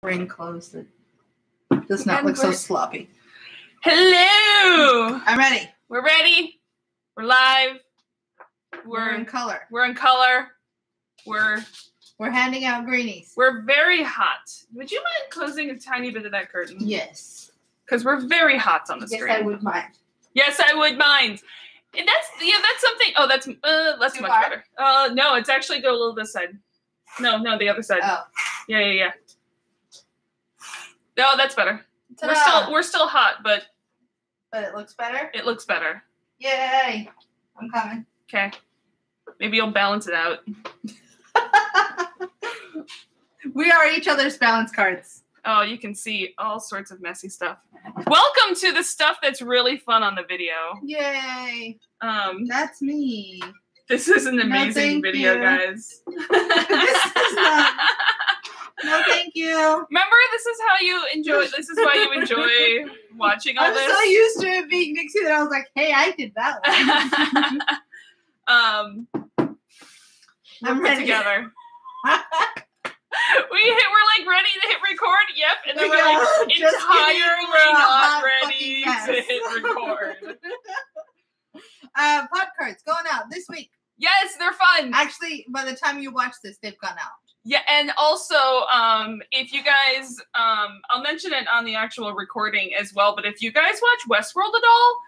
Ring closed. It does not look so sloppy. Hello! I'm ready. We're ready. We're live. We're in color. We're in color. We're handing out greenies. We're very hot. Would you mind closing a tiny bit of that curtain? Yes. Because we're very hot on the screen. Yes, I would mind. Yes, I would mind. And that's something. Oh, that's much better. No, it's actually go a little this side. No, the other side. Oh. Yeah. No, that's better. We're still hot, but it looks better. It looks better. Yay! I'm coming. Okay. Maybe you'll balance it out. We are each other's balance cards. Oh, you can see all sorts of messy stuff. Welcome to the stuff that's really fun on the video. Yay! That's me. This is an amazing video, guys. This is not. No, thank you. Remember, this is how you enjoy. This is why you enjoy watching all this. I'm so used to it being Nixie that I was like, "Hey, I did that one." I'm ready together. We're like ready to hit record. Yep, and then we're like entirely not ready to hit record. Pod cards going out this week. Yes, they're fun. Actually, by the time you watch this, they've gone out. Yeah, and also, if you guys, I'll mention it on the actual recording as well, but if you guys watch Westworld at all,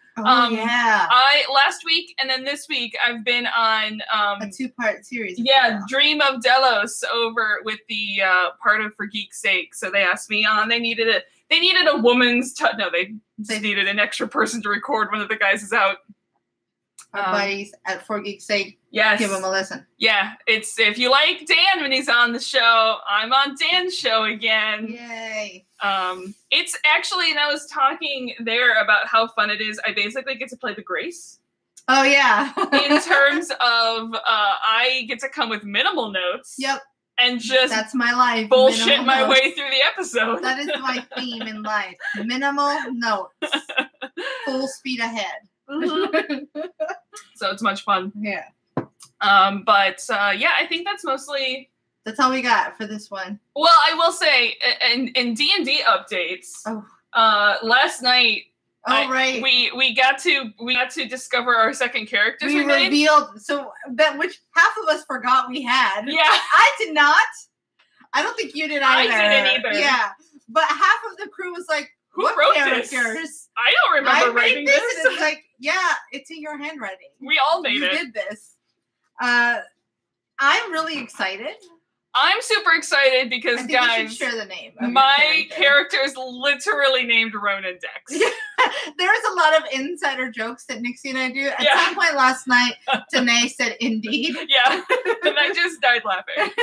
yeah. Last week and then this week, I've been on a 2-part series. Yeah, Dream of Delos over with the part of For Geek's Sake. So they asked me on. They needed a woman's they needed an extra person to record. One of the guys is out. Our buddies at For Geek's Sake. Yes. Give them a listen. Yeah, it's if you like Dan when he's on the show, I'm on Dan's show again. Yay. It's actually, and I was talking there about how fun it is. I basically get to play the Grace. Oh yeah. In terms of, I get to come with minimal notes. Yep. And just that's my life. Bullshit my way through the episode. That is my theme in life. Minimal notes. Full speed ahead. Mm-hmm. So it's much fun. Yeah. Yeah, I think that's mostly. That's all we got for this one. Well, I will say, in D&D updates, last night. Right. We got to discover our second characters. We revealed which half of us forgot we had. Yeah, I did not. I don't think you did either. I didn't either. Yeah, but half of the crew was like, "Who wrote characters? This? I don't remember writing this." And it's like, yeah, it's in your handwriting. We all made it. You did this. I'm really excited. I'm super excited because, guys, you should share the name. My character is literally named Ronan Dex. There's a lot of insider jokes that Nixie and I do. At some point last night, Danae said, "Indeed." Yeah, and I just died laughing.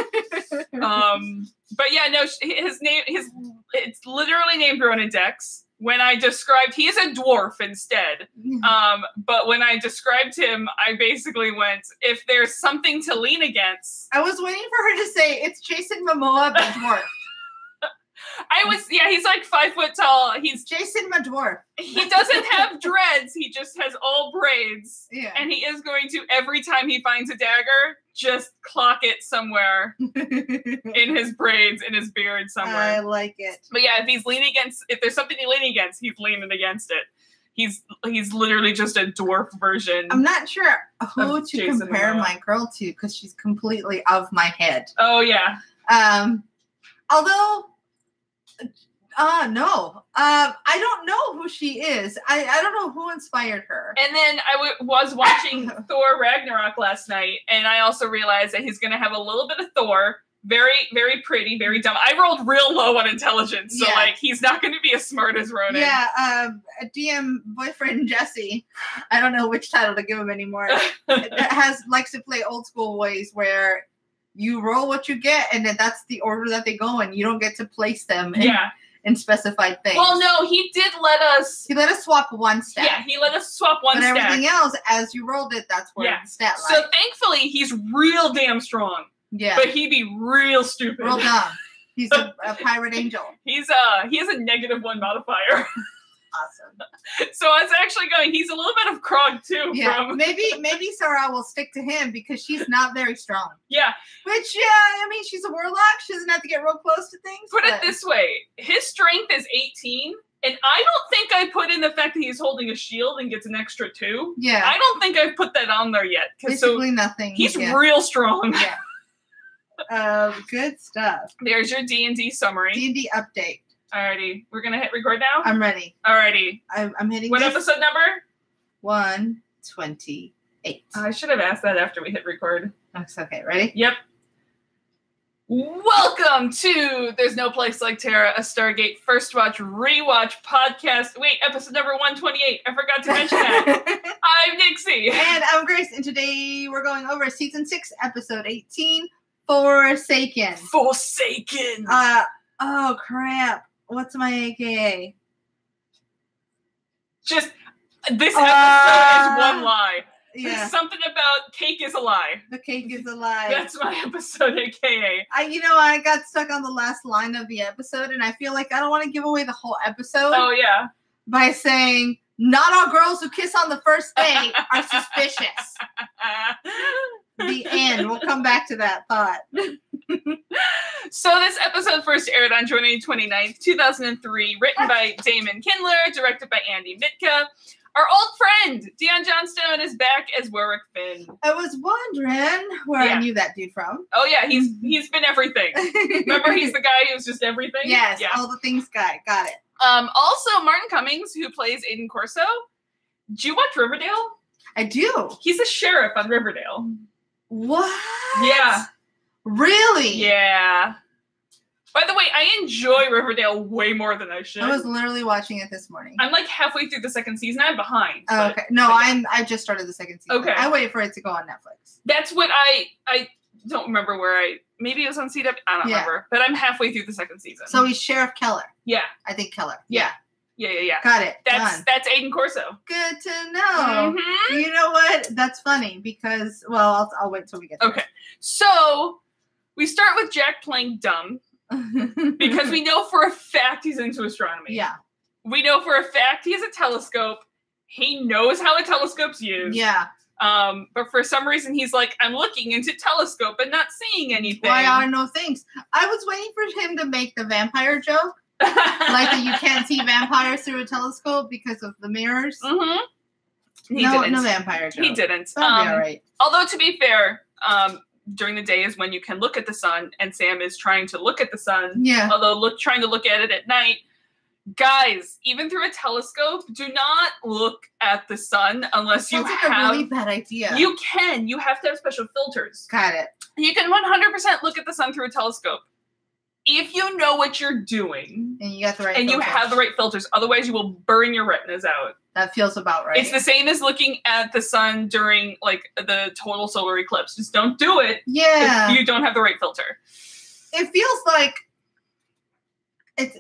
But yeah, no, his name, it's literally named Ronan Dex. When I described, he is a dwarf instead. But when I described him, I basically went, if there's something to lean against. I was waiting for her to say, it's Jason Momoa, the dwarf. He's like 5 foot tall. He's Jason Dwarf. He doesn't have dreads. He just has all braids. Yeah. And he is going to, every time he finds a dagger, just clock it somewhere in his braids, in his beard somewhere. I like it. But yeah, if there's something he's leaning against, he's leaning against it. He's literally just a dwarf version. I'm not sure who to compare my girl to because she's completely of my head. Oh yeah. Although. No. I don't know who she is. I don't know who inspired her. And then I was watching Thor Ragnarok last night, and I also realized that he's going to have a little bit of Thor. Very, very pretty, very dumb. I rolled real low on intelligence, so he's not going to be as smart as Ronan. Yeah, DM boyfriend Jesse. I don't know which title to give him anymore. likes to play old school ways where you roll what you get, and then that's the order that they go in. You don't get to place them. In specified things. Well, no, he did let us. He let us swap one stat. Yeah, he let us swap one stat. But everything else, as you rolled it, that's where the stat lies. So thankfully, he's real damn strong. Yeah. But he'd be real stupid. Real dumb. He's a pirate angel. He has a -1 modifier. awesome. So I was actually going, he's a little bit of Krog too. Yeah, From... maybe Sarah will stick to him because she's not very strong. Yeah. Which, yeah, I mean, she's a warlock. She doesn't have to get real close to things. Put it this way. His strength is 18, and I don't think I put in the fact that he's holding a shield and gets an extra 2. Yeah. I don't think I've put that on there yet. Basically nothing. He's real strong. Yeah. Good stuff. There's your D&D summary. D&D update. Alrighty. We're going to hit record now? I'm ready. Alrighty. I'm hitting What this. episode number? 128. I should have asked that after we hit record. That's okay. Ready? Yep. Welcome to There's No Place Like Terra, a Stargate First Watch Rewatch podcast. Wait, episode number 128. I forgot to mention that. I'm Nixie. And I'm Grace, and today we're going over season 6, episode 18, Forsaken. Forsaken. Oh crap. What's my AKA? Just, this episode is one lie. Yeah. Something about cake is a lie. The cake is a lie. That's my episode AKA. I got stuck on the last line of the episode, and I feel like I don't want to give away the whole episode. Oh, yeah. By saying, not all girls who kiss on the first date are suspicious. The end. We'll come back to that thought. So this episode first aired on January 29th, 2003, written by Damon Kindler, directed by Andy Mitka. Our old friend, Dion Johnstone, is back as Warwick Finn. I was wondering where I knew that dude from. Oh, yeah, he's been everything. Remember, he's the guy who's just everything? Yes, yeah. All the things guy. Got it. Also, Martin Cummings, who plays Aiden Corso. Do you watch Riverdale? I do. He's a sheriff on Riverdale. What? Yeah. Really? Yeah. By the way, I enjoy Riverdale way more than I should. I was literally watching it this morning. I'm like halfway through the second season. I'm behind. Oh, okay. No, I just started the second season. Okay. I wait for it to go on Netflix. That's what I don't remember where maybe it was on CW. I don't remember. But I'm halfway through the second season. So he's Sheriff Keller. Yeah. I think Keller. Yeah. Got it. That's Aiden Corso. Good to know. Mm-hmm. You know what? That's funny because, well, I'll wait till we get there. Okay. So we start with Jack playing dumb because we know for a fact he's into astronomy. Yeah. We know for a fact he has a telescope. He knows how a telescope's used. Yeah. But for some reason he's like, I'm looking into telescope and not seeing anything. Why are no things? I was waiting for him to make the vampire joke. Like that you can't see vampires through a telescope because of the mirrors. Mm-hmm. No vampire joke. He didn't. That'll be all right. Although to be fair, during the day is when you can look at the sun, and Sam is trying to look at the sun. Yeah. Although trying to look at it at night. Guys, even through a telescope, do not look at the sun unless you have a really bad idea. You can. You have to have special filters. Got it. You can 100% look at the sun through a telescope. If you know what you're doing and you got the right and filters. You have the right filters, otherwise you will burn your retinas out. That feels about right. It's the same as looking at the sun during like the total solar eclipse. Just don't do it. Yeah. If you don't have the right filter. It feels like it's.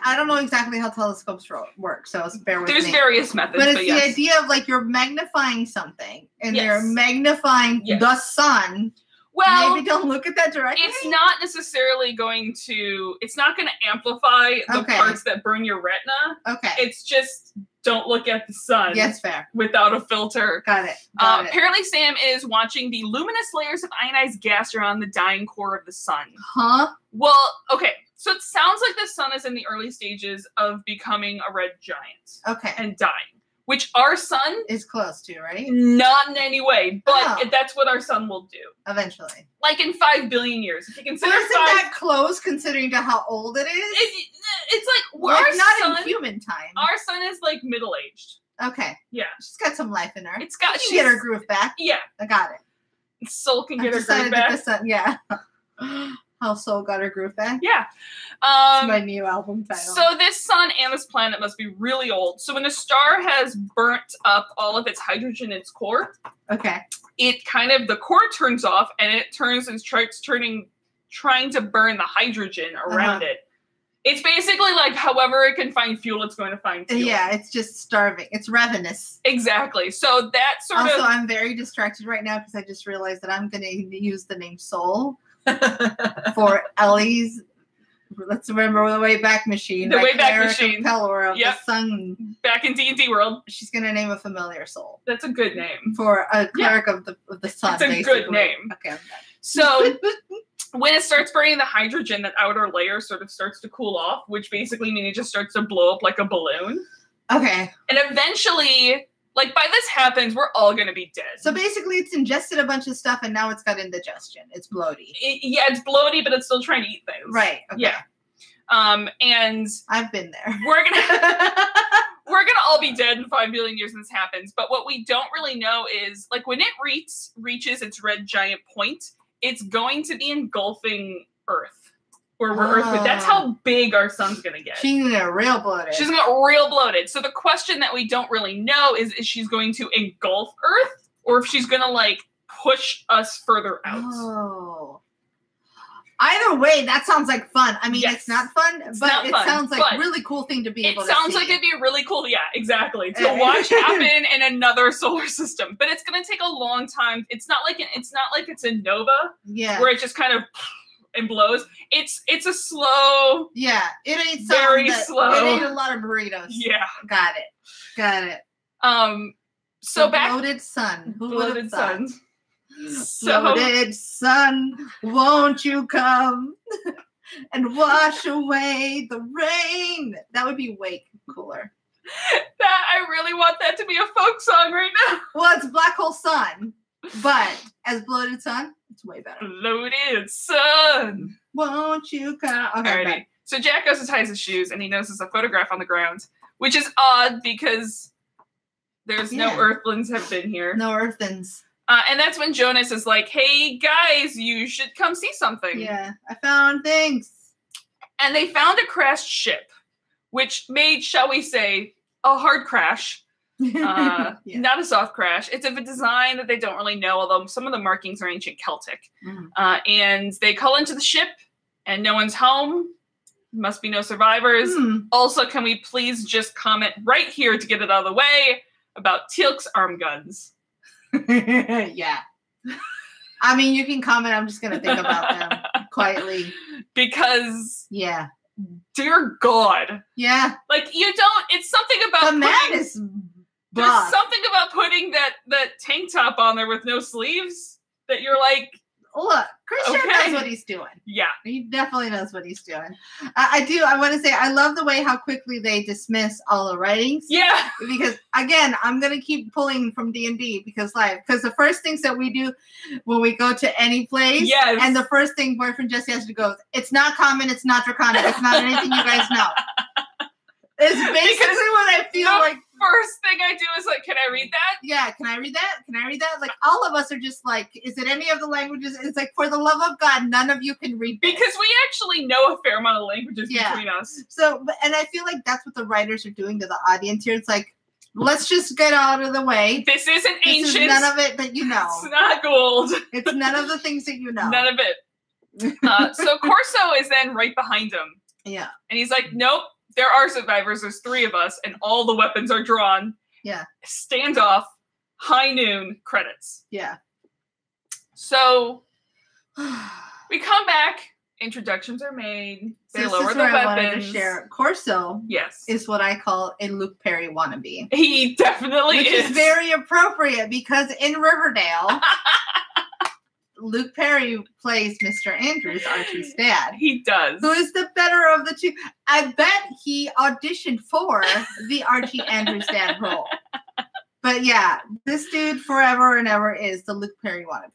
I don't know exactly how telescopes work, so bear with me. There's various methods, but it's the yes. idea of like you're magnifying something and Yes. they're magnifying Yes. the sun. Well, maybe don't look at that directly. It's not necessarily going to. It's not going to amplify the parts that burn your retina. Okay. It's just don't look at the sun. Yes, fair. Without a filter. Got it. Apparently, Sam is watching the luminous layers of ionized gas around the dying core of the sun. Huh? Well, okay. So it sounds like the sun is in the early stages of becoming a red giant. Okay. And dying. Which our sun is close to, right? Not in any way, but that's what our sun will do. Eventually. Like in 5 billion years. If you consider isn't that close considering to how old it is? It's like, our not sun, in human time. Our sun is like middle-aged. Okay. Yeah. She's got some life in her. It's got she can get her groove back. Yeah. I got it. Soul can get her groove back. The sun, yeah. How Soul got her groove back? Yeah. It's my new album title. So this sun and this planet must be really old. So when the star has burnt up all of its hydrogen in its core, it kind of, the core turns off and it turns and starts trying to burn the hydrogen around it. It's basically like however it can find fuel, it's going to find fuel. Yeah, it's just starving. It's ravenous. Exactly. So that sort of... Also, I'm very distracted right now because I just realized that I'm going to use the name Soul for Ellie's Let's remember the Wayback Machine. The Wayback Machine. Pelor of Yep. the sun. Back in D&D world. She's gonna name a familiar soul That's a good name. for a cleric of the sun. It's a basically. good name. Okay. I'm done. So when it starts burning the hydrogen, that outer layer sort of starts to cool off, which basically means it just starts to blow up like a balloon. Okay. And eventually, like by this happens, we're all gonna be dead. So basically, it's ingested a bunch of stuff, and now it's got indigestion. It's bloaty. Yeah, it's bloaty, but it's still trying to eat things. Right. Okay. Yeah. And I've been there. we're gonna all be dead in 5 billion years when this happens. But what we don't really know is, like, when it reaches its red giant point, it's going to be engulfing Earth. Or we're Earth. That's how big our sun's gonna get. She's gonna get real bloated. She's gonna get real bloated. So the question that we don't really know is she's going to engulf Earth, or if she's gonna like push us further out. Oh. Either way, that sounds like fun. I mean, Yes. it's not fun, but it sounds like a but really cool thing to be able It to see. sounds like it'd be really cool, yeah, exactly, to watch happen in another solar system. But it's gonna take a long time. It's not like it's a nova, Yeah. where it just kind of and blows. It's a slow. Yeah. It ain't Very something slow. It ain't a lot of burritos. Yeah. Got it. So The back bloated sun. Who bloated would've thought? sun. So Bloated sun, won't you come and wash away the rain? That would be way cooler. that I really want that to be a folk song right now. Well, it's Black Hole Sun, but as Bloated Sun, it's way better. Bloated sun. Won't you come? Okay, Alrighty. back. So Jack goes to tie his shoes, and he notices a photograph on the ground, which is odd because there's no Yeah. Earthlings have been here. No Earthens. And that's when Jonas is like, "Hey guys, you should come see something." Yeah, I found things. And they found a crashed ship, which made, shall we say, a hard crash. Yeah. Not a soft crash. It's of a design that they don't really know, although some of the markings are ancient Celtic. Mhm. And they call into the ship, and no one's home. Must be no survivors. Hmm. Also, can we please just comment right here to get it out of the way about Teal'c's arm guns? Yeah. I mean, you can comment. I'm just going to think about them quietly. Because, Yeah. dear God, Yeah. like you don't. It's something about The man putting- is There's buff. something about putting that tank top on there with no sleeves that you're like, Look, Christian Okay. knows what he's doing. yeah, He definitely knows what he's doing. I want to say, I love the way how quickly they dismiss all the writings. yeah, Because again, I'm gonna keep pulling from D&D because the first things that we do when we go to any place, Yes. and the first thing boyfriend Jesse has to go is, it's not common, it's not draconic, it's not anything you guys know. It's basically what I feel the like. first thing I do is like, can I read that? Yeah, can I read that? Can I read that? Like, all of us are just like, is it any of the languages? It's like, for the love of God, none of you can read this. Because we actually know a fair amount of languages Yeah. between us. So, and I feel like that's what the writers are doing to the audience here. It's like, let's just get out of the way. This isn't This ancient. is none of it that you know. It's not gold. It's none of the things that you know. None of it. So Corso is then right behind him. Yeah. And he's like, nope, there are survivors. There's 3 of us, and all the weapons are drawn. Yeah. Standoff, high noon, credits. Yeah. So we come back. Introductions are made. They This lower is the where I wanted weapons. to share. Corso Yes. is what I call a Luke Perry wannabe. He definitely Which is very appropriate because in Riverdale, Luke Perry plays Mr. Andrews, Archie's dad. He does. Who is the better of the two? I bet he auditioned for the Archie Andrews dad role. But yeah, this dude forever and ever is the Luke Perry wannabe.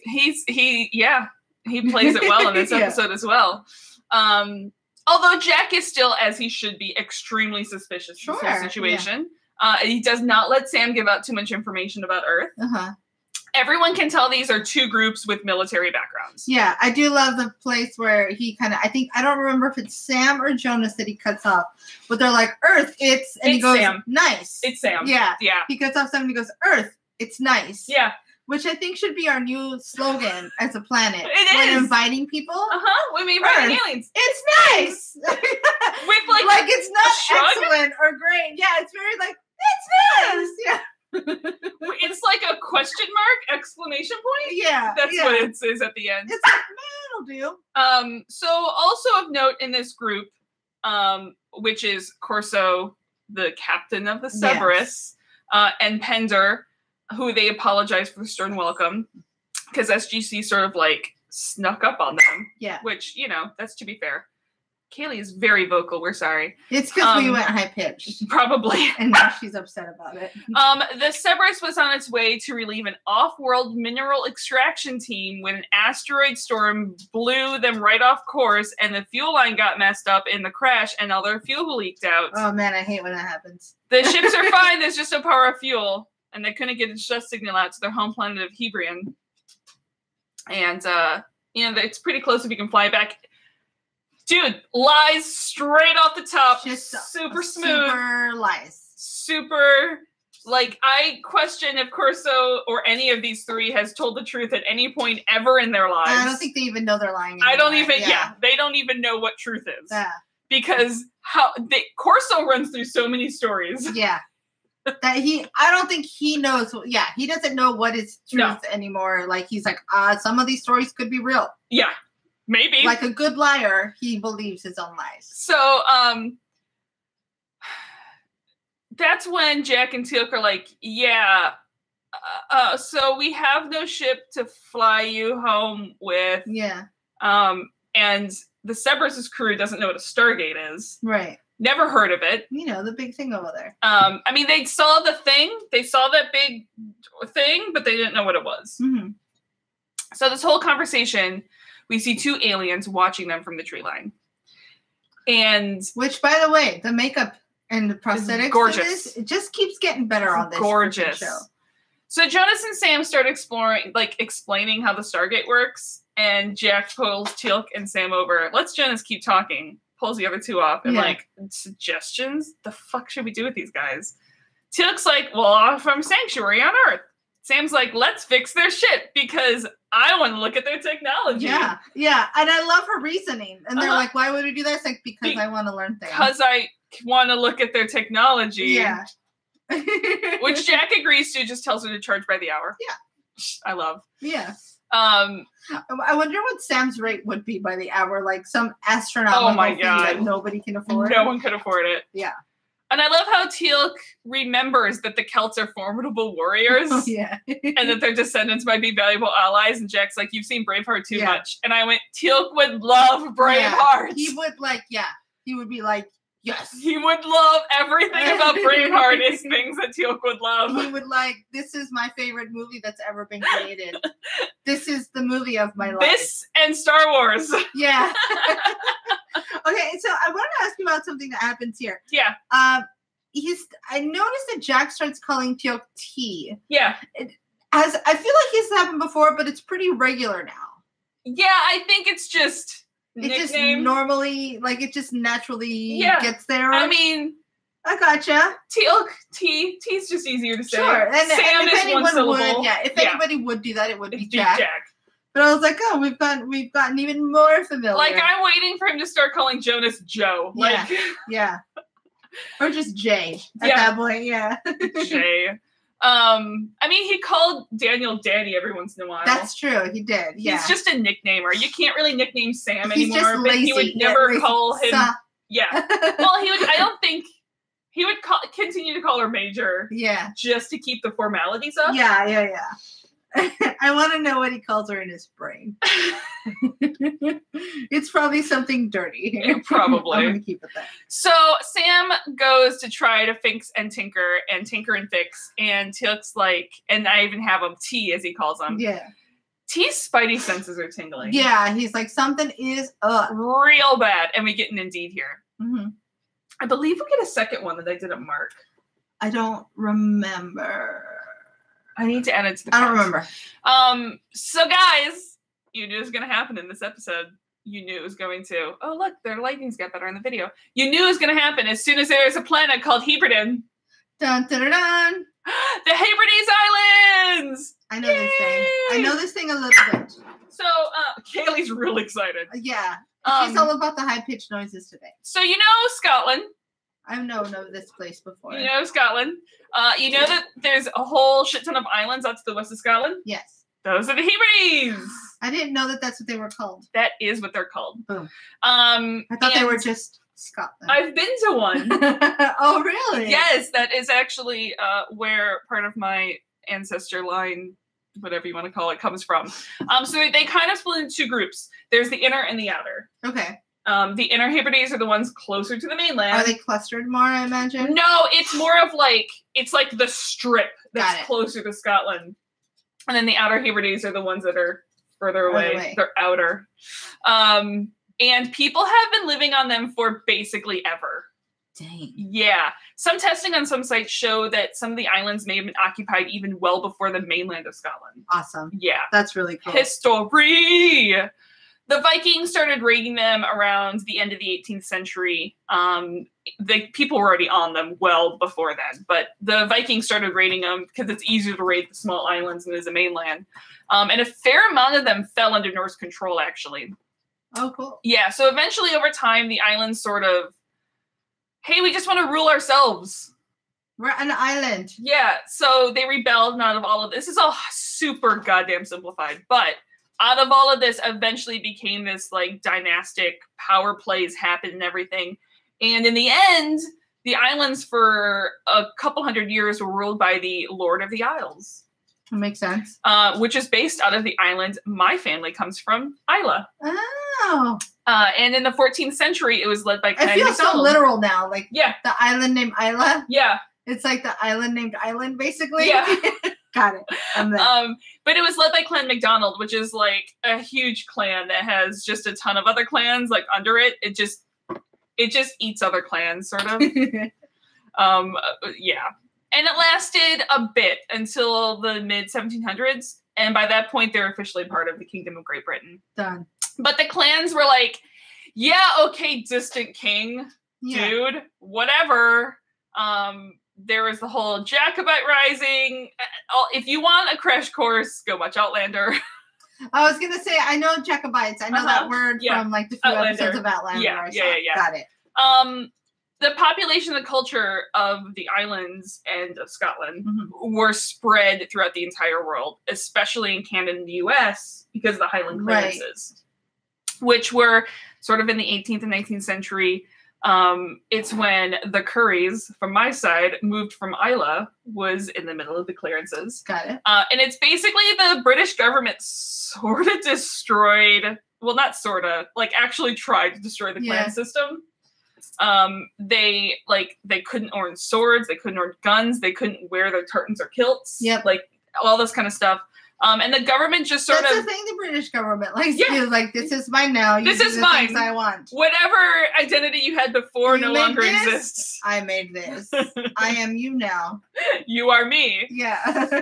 He plays it well in this Yeah. episode as well. Although Jack is still, as he should be, extremely suspicious of the Sure, situation. He does not let Sam give out too much information about Earth. Uh-huh. Everyone can tell these are 2 groups with military backgrounds. Yeah, I do love the place where he kind of, I don't remember if it's Sam or Jonas that he cuts off, but they're like, Earth, and he It's goes, Sam. nice. It's Sam. Yeah. Yeah. He cuts off Sam and he goes, Earth, it's nice. Yeah. Which I think should be our new slogan as a planet. It when is. inviting people. Uh-huh. We mean writing Earth. aliens. It's nice. With like it's not shrug? excellent or great. Yeah, it's very like, it's nice. Yeah. It's like a question mark, exclamation point. Yeah. That's what it says at the end. It's like, man, it'll do. So also of note in this group, which is Corso, the captain of the Cerberus, and Pender, who they apologize for the stern welcome, because SGC sort of like snuck up on them. Yeah. Which, you know, that's to be fair. Kaylee is very vocal. We're sorry. It's because we went high pitched. Probably. And now she's upset about it. The Cerberus was on its way to relieve an off-world mineral extraction team when an asteroid storm blew them right off course, and the fuel line got messed up in the crash, and all their fuel leaked out. Oh man, I hate when that happens. The ships are fine. There's just no power of fuel, and they couldn't get a distress signal out to their home planet of Hebrides. And you know, it's pretty close if you can fly back. Dude, lies straight off the top. Just super smooth. Super lies. Super, like, I question if Corso or any of these three has told the truth at any point ever in their lives. I don't think they even know they're lying anymore. I don't even, they don't even know what truth is. Yeah. Because Corso runs through so many stories. Yeah. I don't think he knows. Yeah, he doesn't know what is truth anymore. Like, he's like, some of these stories could be real. Yeah. Maybe. Like a good liar, he believes his own lies. So, that's when Jack and Teal'c are like, yeah, so we have no ship to fly you home with. Yeah. And the Cerberus' crew doesn't know what a Stargate is. Right. Never heard of it. You know, the big thing over there. I mean, they saw the thing. They saw that big thing, but they didn't know what it was. Mm-hmm. So this whole conversation, we see two aliens watching them from the tree line. And which, by the way, the makeup and the prosthetics, gorgeous. It just keeps getting better on this gorgeous show. So Jonas and Sam start explaining how the Stargate works, and Jack pulls Teal'c and Sam over. Let's Jonas keep talking. Pulls the other two off and suggestions. The fuck should we do with these guys? Teal'c's like, well, from Sanctuary on Earth. Sam's like, let's fix their shit because I want to look at their technology. Yeah, yeah. And I love her reasoning. And they're like, why would we do that? It's like, because I want to learn things. Because I want to look at their technology. Yeah. Which Jack agrees to, just tells her to charge by the hour. Yeah. I love. Yeah. I wonder what Sam's rate would be by the hour. Like some astronomical thing that nobody can afford. No one could afford it. Yeah. And I love how Teal'c remembers that the Celts are formidable warriors. Oh, yeah. And that their descendants might be valuable allies. And Jack's like, you've seen Braveheart too much. And I went, Teal'c would love Braveheart. Yeah. He would he would be like, yes. He would love everything about Braveheart is things that Teal'c would love. He would this is my favorite movie that's ever been created. This is the movie of my life. This and Star Wars. Yeah. Okay, so I want to ask you about something that happens here. Yeah. I noticed that Jack starts calling Teal'c T. Yeah. I feel like it's happened before, but it's pretty regular now. Yeah, I think it's just nickname. It just normally, it just naturally gets there. I mean, I gotcha. Teal'c, T's just easier to say. Sure. And Sam if is one syllable. If anybody would do that, it would be Jack. But I was like, oh, we've gotten even more familiar. Like, I'm waiting for him to start calling Jonas Joe. Like, yeah. Or just Jay at that point, yeah. Jay. I mean, he called Daniel Daddy every once in a while. That's true. He did. Yeah. He's just a nicknamer. You can't really nickname Sam He's anymore. Just but lazy. He would never call him. Yeah. Well, he would. I don't think he would continue to call her Major. Yeah. Just to keep the formalities up. Yeah. I want to know what he calls her in his brain. It's probably something dirty. Probably. I'm going to keep it there. So Sam goes to try to fix and tinker and fix. And Teal'c's like, and I even have him T as he calls them. Yeah. T's spidey senses are tingling. Yeah. He's like, something is up. Real bad. And we get an Indeed here. Mm-hmm. I believe we get a second one that I didn't mark. I don't remember. I need to add it to the I don't remember. So guys, you knew it was going to happen in this episode. You knew it was going to. Oh, look, their lighting's got better in the video. You knew it was going to happen as soon as there was a planet called Hebrides. Dun, dun, dun, dun. The Hebrides Islands! I know this thing. I know this thing a little bit. So, Kaylee's really excited. Yeah. She's all about the high-pitched noises today. So, you know Scotland. I've known of this place before. You know Scotland. You know that there's a whole shit ton of islands out to the west of Scotland? Yes. Those are the Hebrides. I didn't know that that's what they were called. That is what they're called. Boom. I thought they were just Scotland. I've been to one. Oh, really? Yes, that is actually where part of my ancestor line, whatever you want to call it, comes from. So they kind of split into two groups. There's the inner and the outer. Okay. The inner Hebrides are the ones closer to the mainland. Are they clustered more, I imagine? No, it's more of like, it's like the strip that's closer to Scotland. And then the outer Hebrides are the ones that are further away. They're outer. And people have been living on them for basically ever. Dang. Yeah. Some testing on some sites show that some of the islands may have been occupied even well before the mainland of Scotland. Awesome. Yeah. That's really cool. History! The Vikings started raiding them around the end of the 18th century. The people were already on them well before then, but the Vikings started raiding them because it's easier to raid the small islands than it is the mainland. And a fair amount of them fell under Norse control, actually. Oh, cool. Yeah, so eventually over time, the islands sort of, hey, we just want to rule ourselves. We're an island. Yeah, so they rebelled, and out of all of this is all super goddamn simplified, but out of all of this eventually became this like dynastic power plays happen and everything. And in the end, the islands for a couple hundred years were ruled by the Lord of the Isles. That makes sense. Which is based out of the island my family comes from, Isla. Oh. And in the 14th century, it was led by I feel so literal now. Like the island named Isla. Yeah. It's like the island named Island, basically. Yeah. Got it. But it was led by Clan MacDonald, which is like a huge clan that has just a ton of other clans like under it. It just eats other clans, sort of. Yeah. And it lasted a bit until the mid 1700s, and by that point, they're officially part of the Kingdom of Great Britain. Done. But the clans were like, yeah, okay, distant king, dude, whatever. There was the whole Jacobite rising. If you want a crash course, go watch Outlander. I was gonna say, I know Jacobites. I know that word from like the few episodes of Outlander. Yeah. Got it. The population and culture of the islands and of Scotland were spread throughout the entire world, especially in Canada and the US, because of the Highland clearances, which were sort of in the 18th and 19th century. It's when the Curries from my side moved from Isla, was in the middle of the clearances. Got it. And it's basically the British government sort of destroyed, well, not sort of, like actually tried to destroy the clan system. They couldn't own swords, they couldn't own guns, they couldn't wear their tartans or kilts, like all this kind of stuff. And the government just sort That's of... the thing the British government likes to do. Like, this is mine now. You this is the mine. Things I want. Whatever identity you had before no longer exists. I made this. I am you now. You are me. Yeah.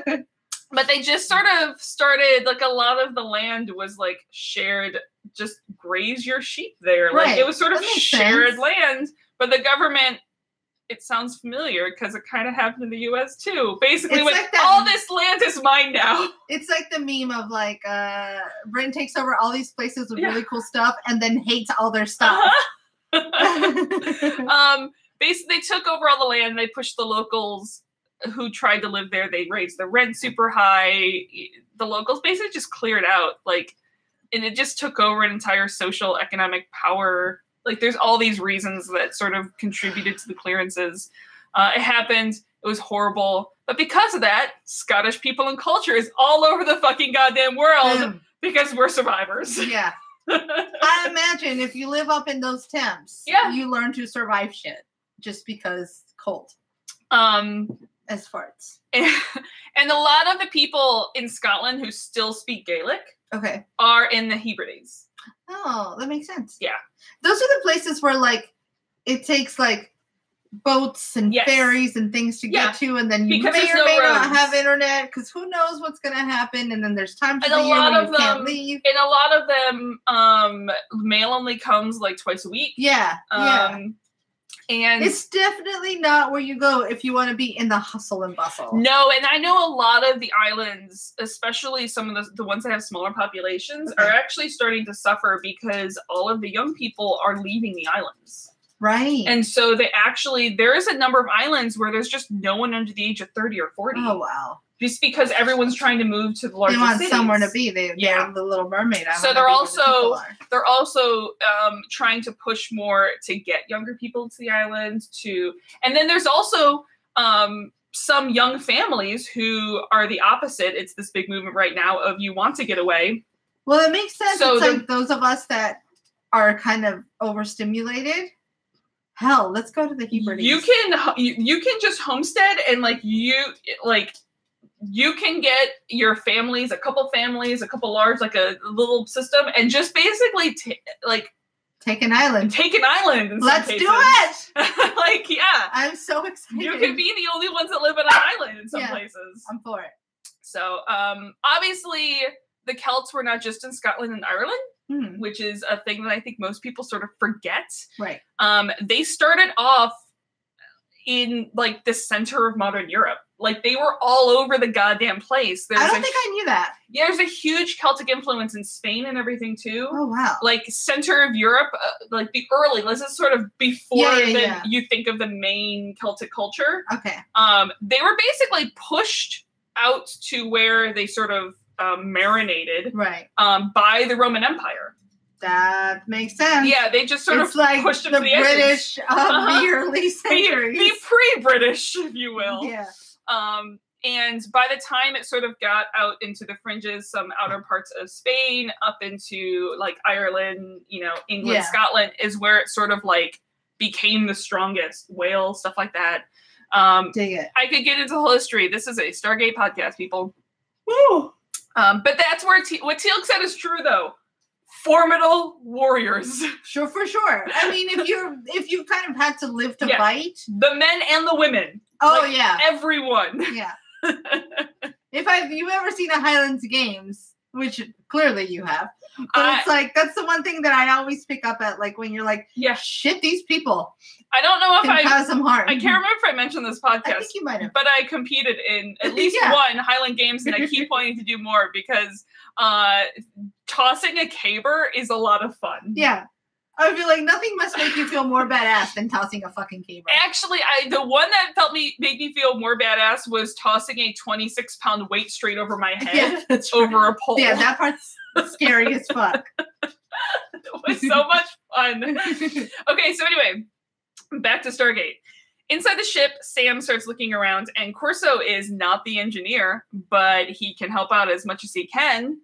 But they just sort of started, like, a lot of the land was, like, shared, just graze your sheep there. Like, it was sort of shared land. But the government... It sounds familiar because it kind of happened in the U.S. too. Basically, all this land is mine now. It's like the meme of like Britain takes over all these places with really cool stuff and then hates all their stuff. Basically, they took over all the land. They pushed the locals who tried to live there. They raised the rent super high. The locals basically just cleared out, and it just took over an entire social economic power. Like, there's all these reasons that sort of contributed to the clearances. It happened. It was horrible. But because of that, Scottish people and culture is all over the fucking goddamn world because we're survivars. Yeah. I imagine if you live up in those temps, you learn to survive shit just because cold. As farts. And a lot of the people in Scotland who still speak Gaelic are in the Hebrides. Oh, that makes sense. Yeah. Those are the places where, like, it takes, like, boats and ferries and things to get to, and then you may or may not have internet, because who knows what's going to happen, and then there's times of the year when you can't leave. And a lot of them, mail only comes, like, twice a week. Yeah, And it's definitely not where you go if you want to be in the hustle and bustle. No, and I know a lot of the islands, especially some of the ones that have smaller populations, are actually starting to suffer because all of the young people are leaving the islands. Right. And so there is a number of islands where there's just no one under the age of 30 or 40. Oh, wow. Just because everyone's trying to move to the larger cities. They want somewhere to be. They're the Little Mermaid. So they're also trying to push more to get younger people to the island. And then there's also some young families who are the opposite. It's this big movement right now of you want to get away. Well, it makes sense. So it's like those of us that are kind of overstimulated. Hell, let's go to the Hebrides. You can just homestead and you can get your families, a couple large, like a little system, and just basically take an island. Let's do it. Yeah. I'm so excited. You can be the only ones that live on an island in some places. I'm for it. So, obviously, the Celts were not just in Scotland and Ireland, which is a thing that I think most people sort of forget. Right. They started off in the center of modern Europe. They were all over the goddamn place. I don't think I knew that. Yeah, there's a huge Celtic influence in Spain and everything too. Oh, wow. Center of Europe, the early, this is sort of before you think of the main Celtic culture. Okay. They were basically pushed out to where they sort of marinated by the Roman Empire. That makes sense. Yeah, they just sort of pushed them the to the British of the early centuries. The pre-British, if you will. Yeah. And by the time it sort of got out into the fringes, some outer parts of Spain, up into Ireland, England, Scotland, is where it sort of became the strongest. Wales, stuff like that. Dig it. I could get into the whole history. This is a Stargate podcast, people. Woo! But that's where what Teal'c said is true, though. Formidable warriors. Sure, for sure. I mean, if you kind of had to live to fight, the men and the women. Oh yeah, everyone. Yeah. If you've ever seen a Highlands Games, which clearly you have, but it's that's the one thing that I always pick up at, when you're shit, these people. I don't know if cause some harm. I can't remember if I mentioned this podcast. I think you might have. But I competed in at least one Highland Games, and I keep wanting to do more because tossing a caber is a lot of fun. Yeah. I feel like nothing must make you feel more badass than tossing a fucking caber. Actually, the one that made me feel more badass was tossing a 26-pound weight straight over my head over a pole. Yeah, that part's scary as fuck. It was so much fun. Okay, so anyway, back to Stargate. Inside the ship, Sam starts looking around, and Corso is not the engineer, but he can help out as much as he can.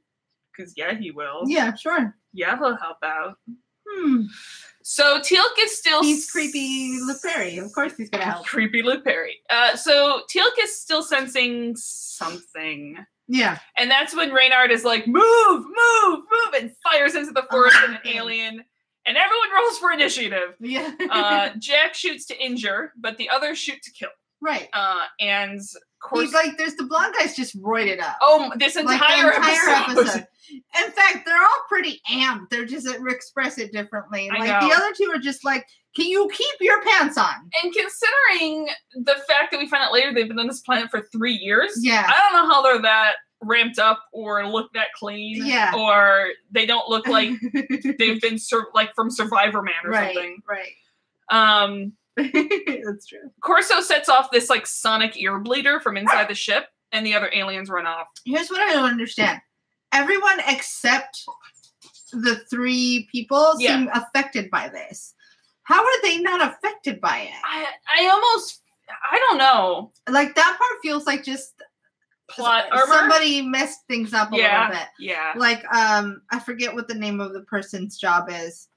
Because, he will. Yeah, sure. Yeah, he'll help out. So Teal'c is still... He's creepy Luke Perry. Of course he's going to help. Creepy Luke Perry. So Teal'c is still sensing something. Yeah. And that's when Reynard is like, move, and fires into the forest with an alien. And everyone rolls for initiative. Yeah. Jack shoots to injure, but the others shoot to kill. Right. And of course... He's there's the blonde guy's just roided up. Oh, this entire episode. In fact, they're all pretty amped. They're just express it differently. I know. The other two are just can you keep your pants on? And considering the fact that we find out later they've been on this planet for 3 years, yeah, I don't know how they're that ramped up or look that clean, or they don't look like they've been from Survivor Man or something. Right. That's true. Corso sets off this sonic ear bleeder from inside the ship, and the other aliens run off. Here's what I don't understand. Everyone except the 3 people seem affected by this. How are they not affected by it? I don't know. That part feels like just plot armor. Somebody messed things up a little bit. Yeah. I forget what the name of the person's job is.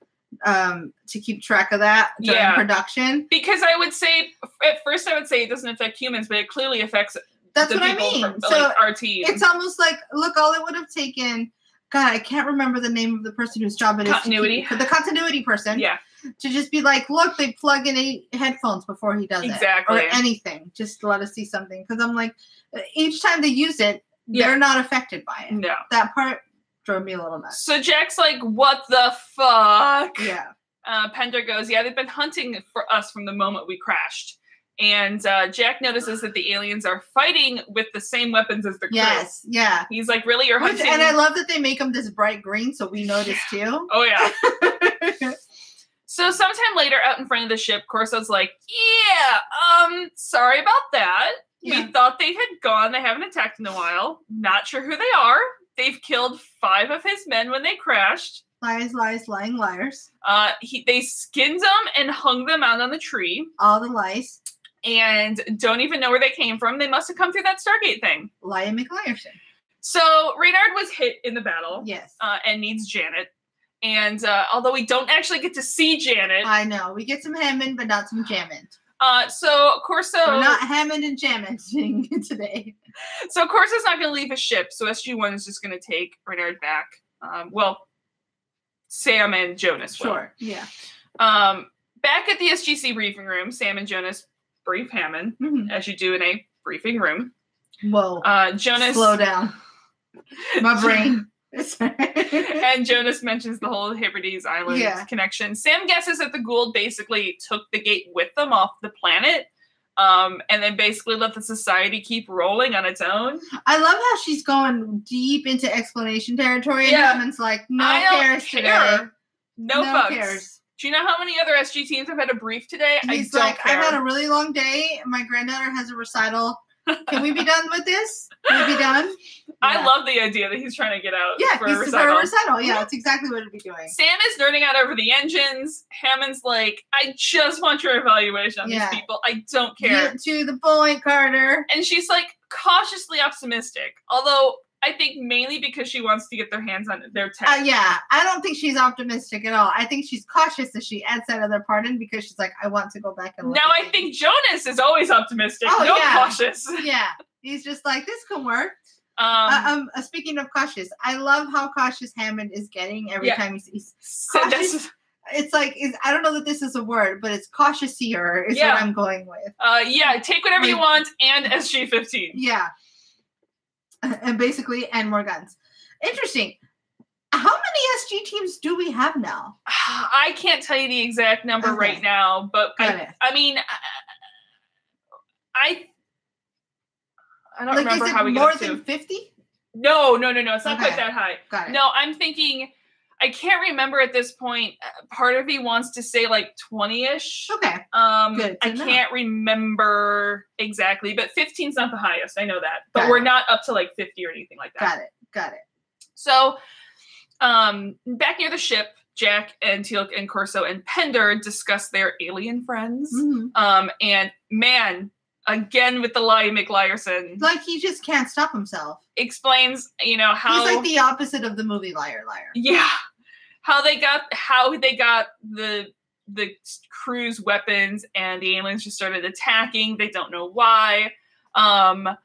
To keep track of that during production. Because I would say, at first I would say it doesn't affect humans, but it clearly affects That's what I mean. From, our team. It's almost look, all it would have taken, God, I can't remember the name of the person whose job it is. Continuity. The continuity person. Yeah. To just be look, they plug in headphones before he does it. Exactly. Or anything, just to let us see something. Because I'm each time they use it, they're not affected by it. No. That part drove me a little nuts. So Jack's like, what the fuck? Yeah. Pender goes, they've been hunting for us from the moment we crashed. And Jack notices that the aliens are fighting with the same weapons as the crew. Yes, yeah. He's like, really, you're hunting? And I love that they make them this bright green so we notice too. Oh, yeah. So sometime later, out in front of the ship, Corso's like, yeah, sorry about that. Yeah. We thought they had gone. They haven't attacked in a while. Not sure who they are. They've killed 5 of his men when they crashed. Lies, lies, lying liars. They skinned them and hung them out on the tree. All the lies. And don't even know where they came from. They must have come through that Stargate thing. Lion McLierson. So Reynard was hit in the battle. Yes. And needs Janet. And although we don't actually get to see Janet. I know. We get some Hammond, but not some Jammond. So Corso... We're not Hammond and Jammonding today. So Corso's not going to leave his ship. So SG-1 is just going to take Reynard back. Sam and Jonas will. Sure, yeah. Back at the SGC briefing room, Sam and Jonas brief Hammond, as you do in a briefing room. Whoa. Jonas... Slow down. My brain. And Jonas mentions the whole Hebrides Island connection. Sam guesses that the Gould basically took the gate with them off the planet, and then basically let the society keep rolling on its own. I love how she's going deep into explanation territory, and Hammond's like, no cares today. No fucks. Cares. Do you know how many other SG teams have had a brief today? He's I don't like, care. I've had a really long day. My granddaughter has a recital. Can we be done with this? Can we be done? I love the idea that he's trying to get out for a recital. For a recital. Yeah, that's exactly what he'd be doing. Sam is nerding out over the engines. Hammond's like, I just want your evaluation on these people. I don't care. Get to the point, Carter. And she's like cautiously optimistic. Although I think mainly because she wants to get their hands on their tech. I don't think she's optimistic at all. I think she's cautious that she adds that other part in because she's like, I want to go back and look. Now I think Jonas is always optimistic. Cautious. Yeah. He's just like, this can work. Speaking of cautious, I love how cautious Hammond is getting every time he sees cautious. It's like, I don't know that this is a word, but it's cautiousier is what I'm going with. Take whatever you want and SG-15. Yeah. And basically, and more guns. Interesting. How many SG teams do we have now? I can't tell you the exact number right now, but I mean, I don't remember how we got more than 50? No. It's not quite that high. Got it. No, I'm thinking, I can't remember at this point. Part of me wants to say like 20-ish. Okay. Good I can't remember exactly, but 15's not the highest. I know that. But we're not up to like 50 or anything like that. Got it. So, back near the ship, Jack and Teal'c and Corso and Pender discuss their alien friends. And man, again with the lie McLierson. Like he just can't stop himself. Explains, how he's like the opposite of the movie Liar Liar. Yeah. How they got the crew's weapons and the aliens just started attacking. They don't know why. Pender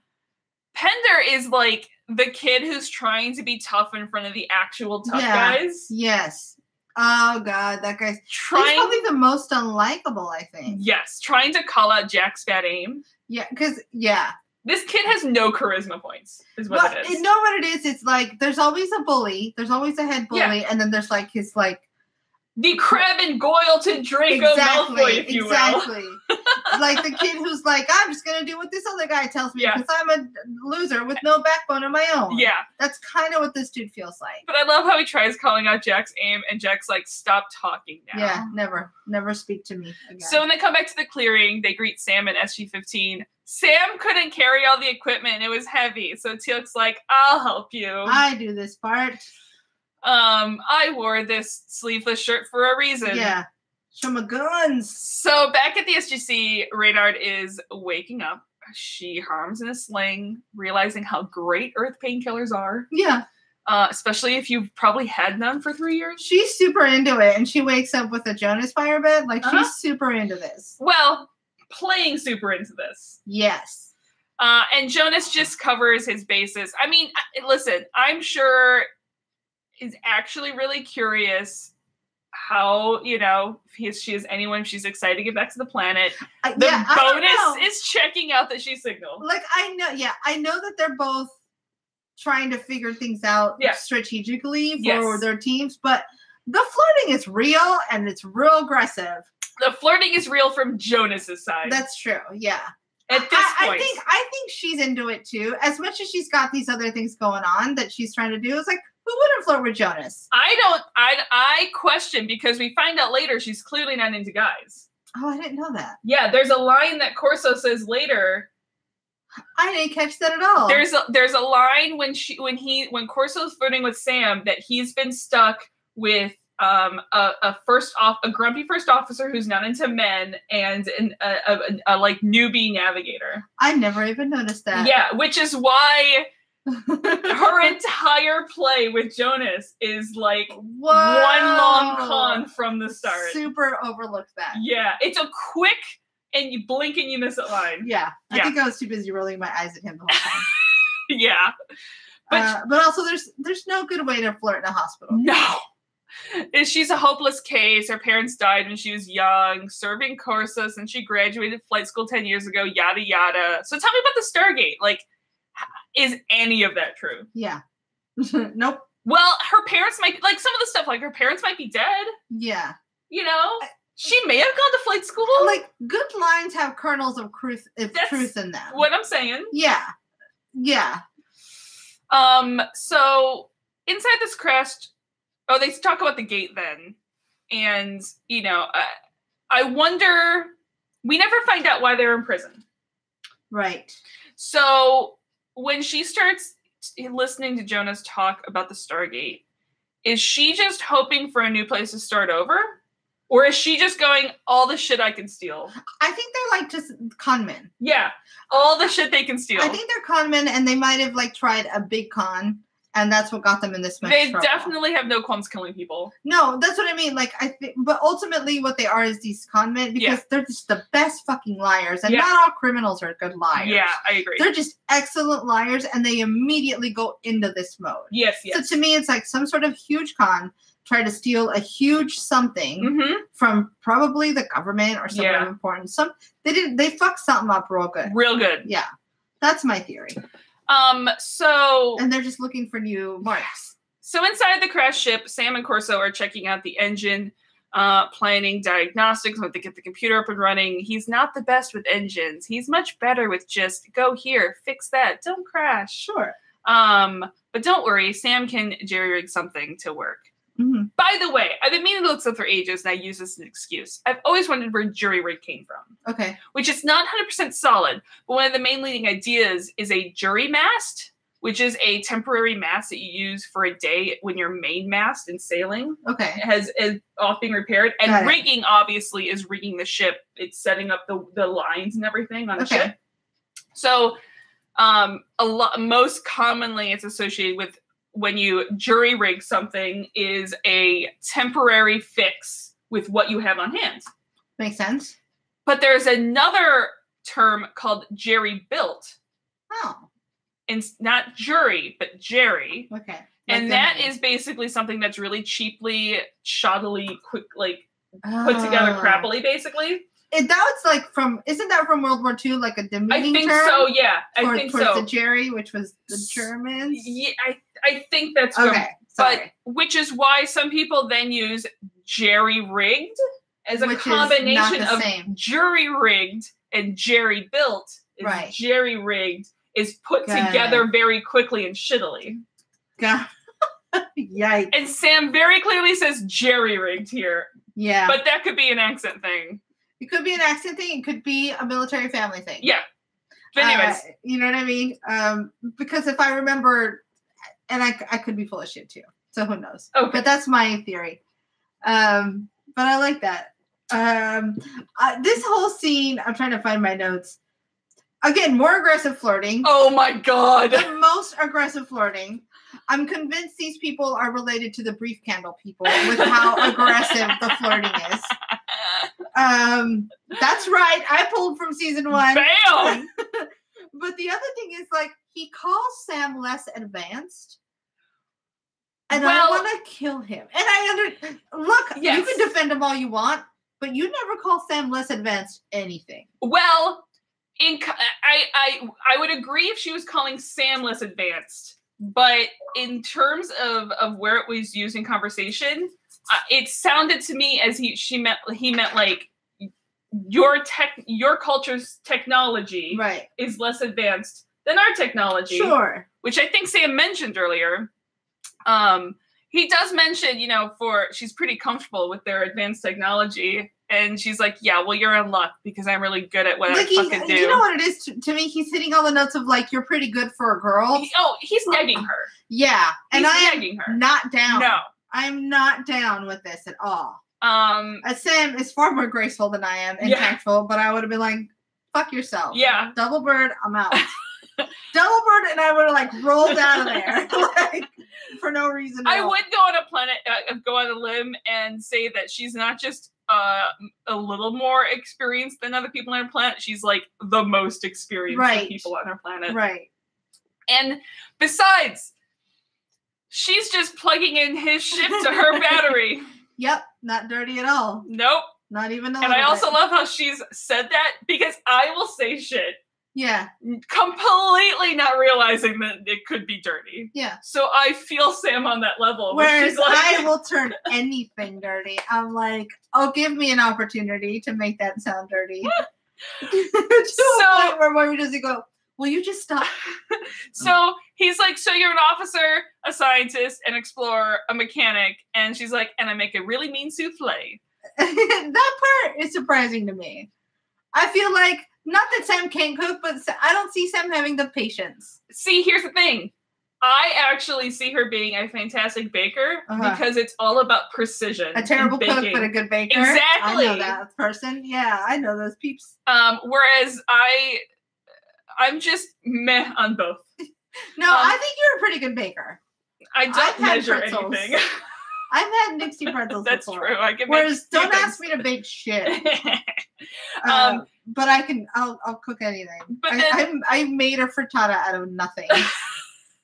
is like the kid who's trying to be tough in front of the actual tough guys. Yes. Oh God, that guy's he's probably the most unlikable, I think. Yes, trying to call out Jack's bad aim. Yeah, because this kid has no charisma points, is what it is. You know what it is? It's like there's always a bully, there's always a head bully, and then there's like his like the Crab and Goyle to Draco Malfoy, if you will. Exactly. Like the kid who's like, I'm just gonna do what this other guy tells me because I'm a loser with no backbone of my own. Yeah. That's kind of what this dude feels like. But I love how he tries calling out Jack's aim, and Jack's like, stop talking now. Yeah, never speak to me again. So when they come back to the clearing, they greet Sam and SG-15. Sam couldn't carry all the equipment. It was heavy. So Teal'c's like, I'll help you. I do this part. I wore this sleeveless shirt for a reason. Yeah. Show my guns. So back at the SGC, Reynard is waking up. She harms in a sling, realizing how great earth painkillers are. Yeah. Especially if you've probably had none for 3 years. She's super into it, and she wakes up with a Jonas firebed. Like, she's super into this. Well, playing super into this. Yes. And Jonas just covers his bases. I mean, listen, I'm sure is actually really curious how, if she is anyone she's excited to get back to the planet. The bonus is checking out that she signaled. Like, I know that they're both trying to figure things out strategically for their teams, but the flirting is real and it's real aggressive. The flirting is real from Jonas's side. That's true, yeah. At this point. I think she's into it too. As much as she's got these other things going on that she's trying to do, it's like, Who wouldn't flirt with Jonas? I question, because we find out later she's clearly not into guys. Oh, I didn't know that. Yeah, there's a line that Corso says later. I didn't catch that at all. There's a line when Corso's flirting with Sam that he's been stuck with a grumpy first officer who's not into men and a like newbie navigator. I never even noticed that. Yeah, which is why her entire play with Jonas is like one long con from the start. Super overlooked that. Yeah, it's a quick and you blink and you miss it line. Yeah, I think I was too busy rolling my eyes at him the whole time. Yeah, but also there's no good way to flirt in a hospital. No. She's a hopeless case. Her parents died when she was young, serving Corso since she graduated flight school 10 years ago, yada, yada. So tell me about the Stargate. Like, is any of that true? Yeah. Nope. Well, her parents might, like, some of the stuff, like, her parents might be dead. Yeah. You know? She may have gone to flight school. Like, good lines have kernels of truth in them. What I'm saying. Yeah. Yeah. So, inside this crest... Oh, they talk about the gate then. And, you know, I wonder... We never find out why they're in prison. Right. So, when she starts listening to Jonas talk about the Stargate, is she just hoping for a new place to start over? Or is she just going, all the shit I can steal? I think they're, like, just con men. Yeah. All the shit they can steal. I think they're con men, and they might have, like, tried a big con. And that's what got them in this much trouble. They definitely have no qualms killing people. No, that's what I mean. Like, but ultimately what they are is these con men because they're just the best fucking liars. And not all criminals are good liars. Yeah, I agree. They're just excellent liars, and they immediately go into this mode. Yes, yes. So to me, it's like some sort of huge con, try to steal a huge something from probably the government or someone important. They fucked something up real good. Real good. Yeah. That's my theory. And they're just looking for new marks. So inside the crash ship, Sam and Corso are checking out the engine, planning diagnostics, when they get the computer up and running. He's not the best with engines. He's much better with just go here, fix that, don't crash. Sure. But don't worry, Sam can jerry-rig something to work. Mm-hmm. By the way, I've been meaning to look up for ages, and I use this as an excuse. I've always wondered where jury-rig came from. Okay. Which is not 100% solid, but one of the main leading ideas is a jury mast, which is a temporary mast that you use for a day when your main mast in sailing is off being repaired. And rigging, obviously, is rigging the ship. It's setting up the lines and everything on the ship. So most commonly it's associated with when you jury rig something is a temporary fix with what you have on hand. Makes sense. But there's another term called jerry built. Oh. And not jury, but jerry. Okay. And that is basically something that's really cheaply, shoddily, quick, like put together crappily, basically. That's like isn't that from World War II, like a demeaning term? I think so, yeah. I think so. The Jerry, which was the Germans? Yeah, I think that's right. But which is why some people then use jerry-rigged as a combination of jury-rigged and jerry-built. Right. Jerry-rigged is put together very quickly and shittily. God. Yikes. And Sam very clearly says jerry-rigged here. Yeah. But that could be an accent thing. It could be an accent thing. It could be a military family thing. Yeah. But anyways. You know what I mean? Because if I remember, and I could be full of shit too. So who knows? Okay. But that's my theory. But I like that. This whole scene, I'm trying to find my notes. Again, more aggressive flirting. Oh my God. The most aggressive flirting. I'm convinced these people are related to the brief candle people with how aggressive the flirting is. That's right. I pulled from season 1. Bam! But the other thing is, like, he calls Sam less advanced. And I want to kill him. And look, you can defend him all you want, but you never call Sam less advanced anything. Well, I would agree if she was calling Sam less advanced. But in terms of where it was used in conversation, it sounded to me as he meant like your culture's technology is less advanced than our technology. Sure. Which I think Sam mentioned earlier. He does mention, you know, she's pretty comfortable with their advanced technology. And she's like, yeah, well, you're in luck because I'm really good at what I fucking do. You know what it is to me? He's hitting all the notes of like, you're pretty good for a girl. He's negging her. Yeah. And I am her. Not down. No. I'm not down with this at all. Sam is far more graceful than I am and tactful, but I would have been like, fuck yourself. Yeah. Double bird, I'm out. Double bird, and I would have like rolled out of there like, for no reason. I would go on a limb and say that she's not just a little more experienced than other people on our planet. She's like the most experienced people on our planet. Right. And besides, she's just plugging in his ship to her battery. Yep. Not dirty at all. Nope. Not even a little bit. And I also love how she's said that because I will say shit. Yeah. Completely not realizing that it could be dirty. Yeah. So I feel Sam on that level. Whereas I will turn anything dirty. I'm like, oh, give me an opportunity to make that sound dirty. So where does he go? Will you just stop? So he's like, so you're an officer, a scientist, an explorer, a mechanic. And she's like, and I make a really mean souffle. That part is surprising to me. I feel like, not that Sam can't cook, but I don't see Sam having the patience. See, here's the thing. I actually see her being a fantastic baker because it's all about precision. A terrible cook, but a good baker. Exactly. I know that person. Yeah, I know those peeps. Whereas I'm just meh on both. No, I think you're a pretty good baker. I don't measure anything. I've had Nixie pretzels That's before. True. I can Whereas don't ask me to bake shit. But I'll cook anything. But I made a frittata out of nothing.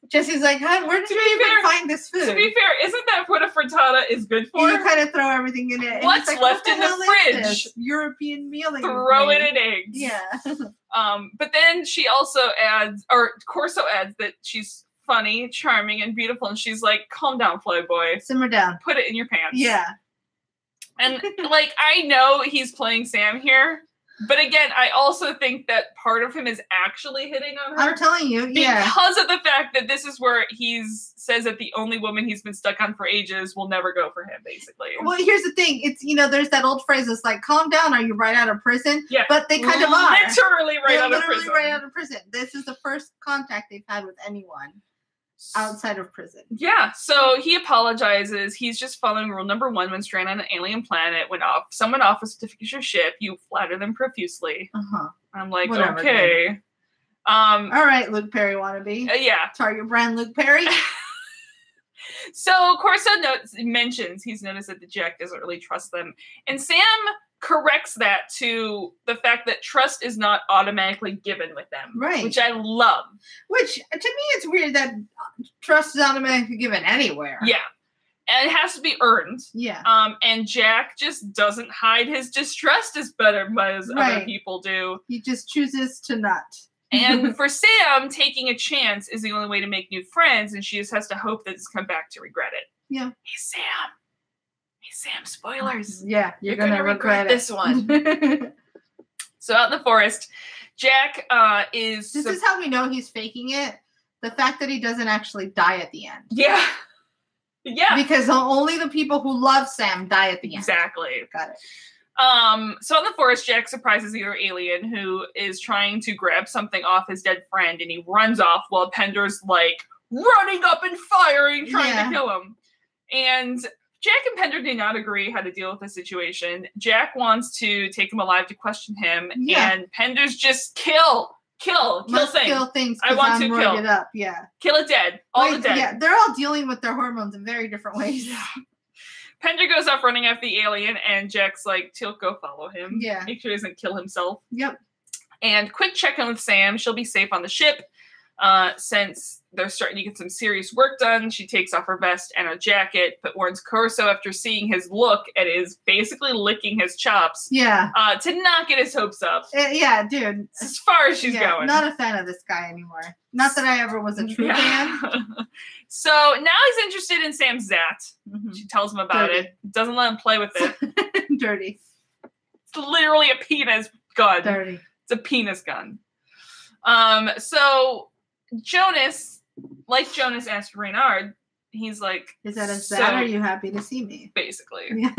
Jesse's like, where did you even find this food? To be fair, isn't that what a frittata is good for? You kind of throw everything in it. What's like, left in the fridge? European meal. Throw it in eggs. Yeah. But then she also adds, or Corso adds, that she's funny, charming, and beautiful. And she's like, calm down, Flyboy. Simmer down. Put it in your pants. Yeah. And like, I know he's playing Sam here. But again, I also think that part of him is actually hitting on her. I'm telling you, yeah. Because of the fact that this is where he says that the only woman he's been stuck on for ages will never go for him, basically. Well, here's the thing. It's, there's that old phrase that's like, calm down, are you right out of prison? Yeah. But they kind of are. Literally right out of prison. Literally right out of prison. This is the first contact they've had with anyone outside of prison. Yeah, so he apologizes. He's just following rule number 1 when stranded on an alien planet. When someone offers to fix your ship, you flatter them profusely. I'm like, whatever, okay. Dude. All right, Luke Perry wannabe. Yeah. Target brand Luke Perry. So Corso mentions he's noticed that the Jack doesn't really trust them. And Sam corrects that to the fact that trust is not automatically given with them. Right. Which I love. Which, to me, it's weird that trust is automatically given anywhere. Yeah. And it has to be earned. Yeah. And Jack just doesn't hide his distrust as better as other people do. He just chooses to not. And for Sam, taking a chance is the only way to make new friends, and she just has to hope that it's come back to regret it. Yeah. Hey, Sam, spoilers. Yeah, you're going to regret this one. So out in the forest, Jack is... This is how we know he's faking it. The fact that he doesn't actually die at the end. Yeah. Yeah. Because only the people who love Sam die at the end. Exactly. Got it. So in the forest, Jack surprises either alien who is trying to grab something off his dead friend, and he runs off while Pender's like running up and firing, trying to kill him. And Jack and Pender do not agree how to deal with the situation. Jack wants to take him alive to question him, and Pender's just kill things. Kill things. I want to kill it up. Yeah. Kill it dead. All the dead. Yeah, they're all dealing with their hormones in very different ways. Pender goes off running after the alien, and Jack's like, Teal, go follow him. Yeah. Make sure he doesn't kill himself. Yep. And quick check-in with Sam. She'll be safe on the ship. Since they're starting to get some serious work done, she takes off her vest and her jacket, but warns Corso after seeing his look and is basically licking his chops. Yeah. To not get his hopes up. Yeah, dude. As far as she's going. Not a fan of this guy anymore. Not that I ever was a true fan. So now he's interested in Sam's Zat. She tells him about it. Doesn't let him play with it. Dirty. It's literally a penis gun. Dirty. It's a penis gun. So Jonas asked Reynard, he's like, is that as bad? Or are you happy to see me? Basically. Yeah.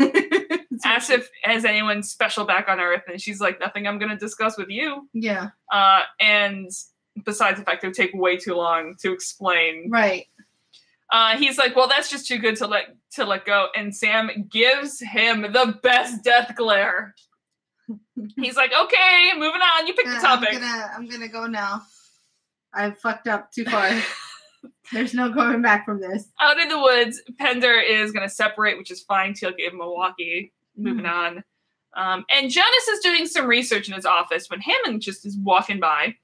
Asks if has anyone special back on Earth, and she's like, nothing I'm going to discuss with you. Yeah. And besides the fact it would take way too long to explain. Right. He's like, well, that's just too good to let go. And Sam gives him the best death glare. He's like, okay, moving on. You pick the topic. I'm gonna go now. I fucked up too far. There's no going back from this. Out in the woods, Pender is gonna separate, which is fine. Teal gave him a walkie. Moving on. And Jonas is doing some research in his office when Hammond just is walking by.